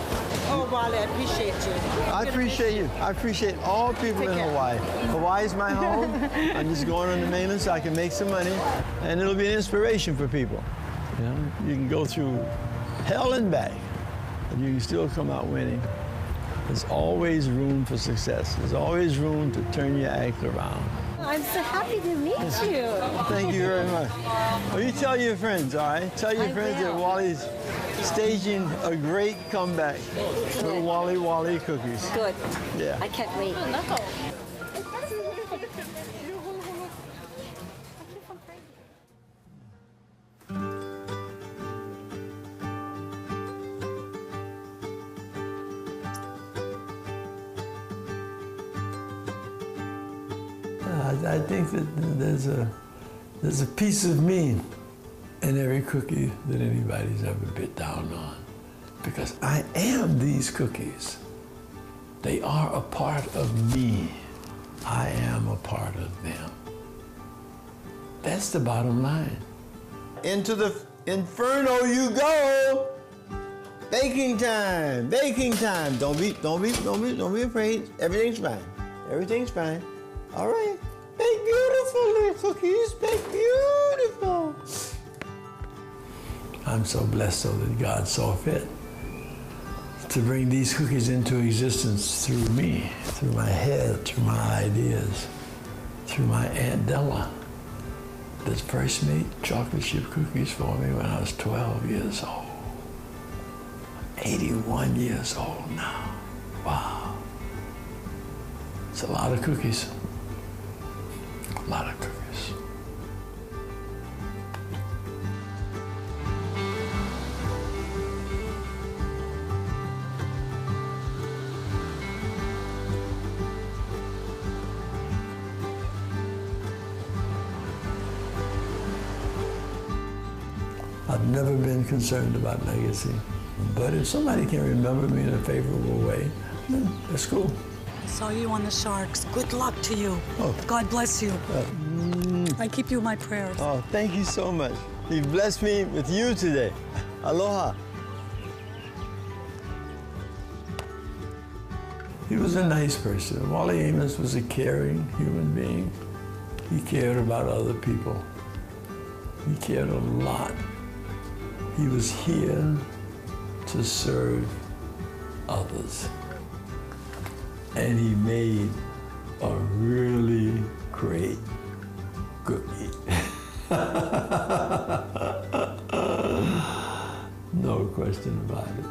Oh, Wally, I appreciate you. I appreciate you. I appreciate all people in Hawaii. Hawaii's my home. I'm just going on the mainland so I can make some money, and it'll be an inspiration for people. You know, you can go through hell and back, and you can still come out winning. There's always room for success. There's always room to turn your act around. I'm so happy to meet you. Thank you very much. Well, you tell your friends, all right? Tell your friends that Wally's staging a great comeback with Wally Cookies. Good. Yeah. I can't wait. I think that there's a piece of me in every cookie that anybody's ever bit down on, because I am these cookies. They are a part of me. I am a part of them. That's the bottom line. Into the inferno you go. Baking time, baking time. Don't be afraid. Everything's fine. Everything's fine. All right. Bake beautiful little cookies. Bake beautiful. I'm so blessed though that God saw fit to bring these cookies into existence through me, through my head, through my ideas, through my Aunt Della, that first made chocolate chip cookies for me when I was 12 years old. 81 years old now. Wow. It's a lot of cookies. A lot of cookies. I've never been concerned about legacy, but if somebody can remember me in a favorable way, then that's cool. Saw you on the Sharks. Good luck to you. Oh. God bless you. I keep you in my prayers. Oh, thank you so much. You blessed me with you today. Aloha. He was a nice person. Wally Amos was a caring human being. He cared about other people. He cared a lot. He was here to serve others. And he made a really great cookie. No question about it.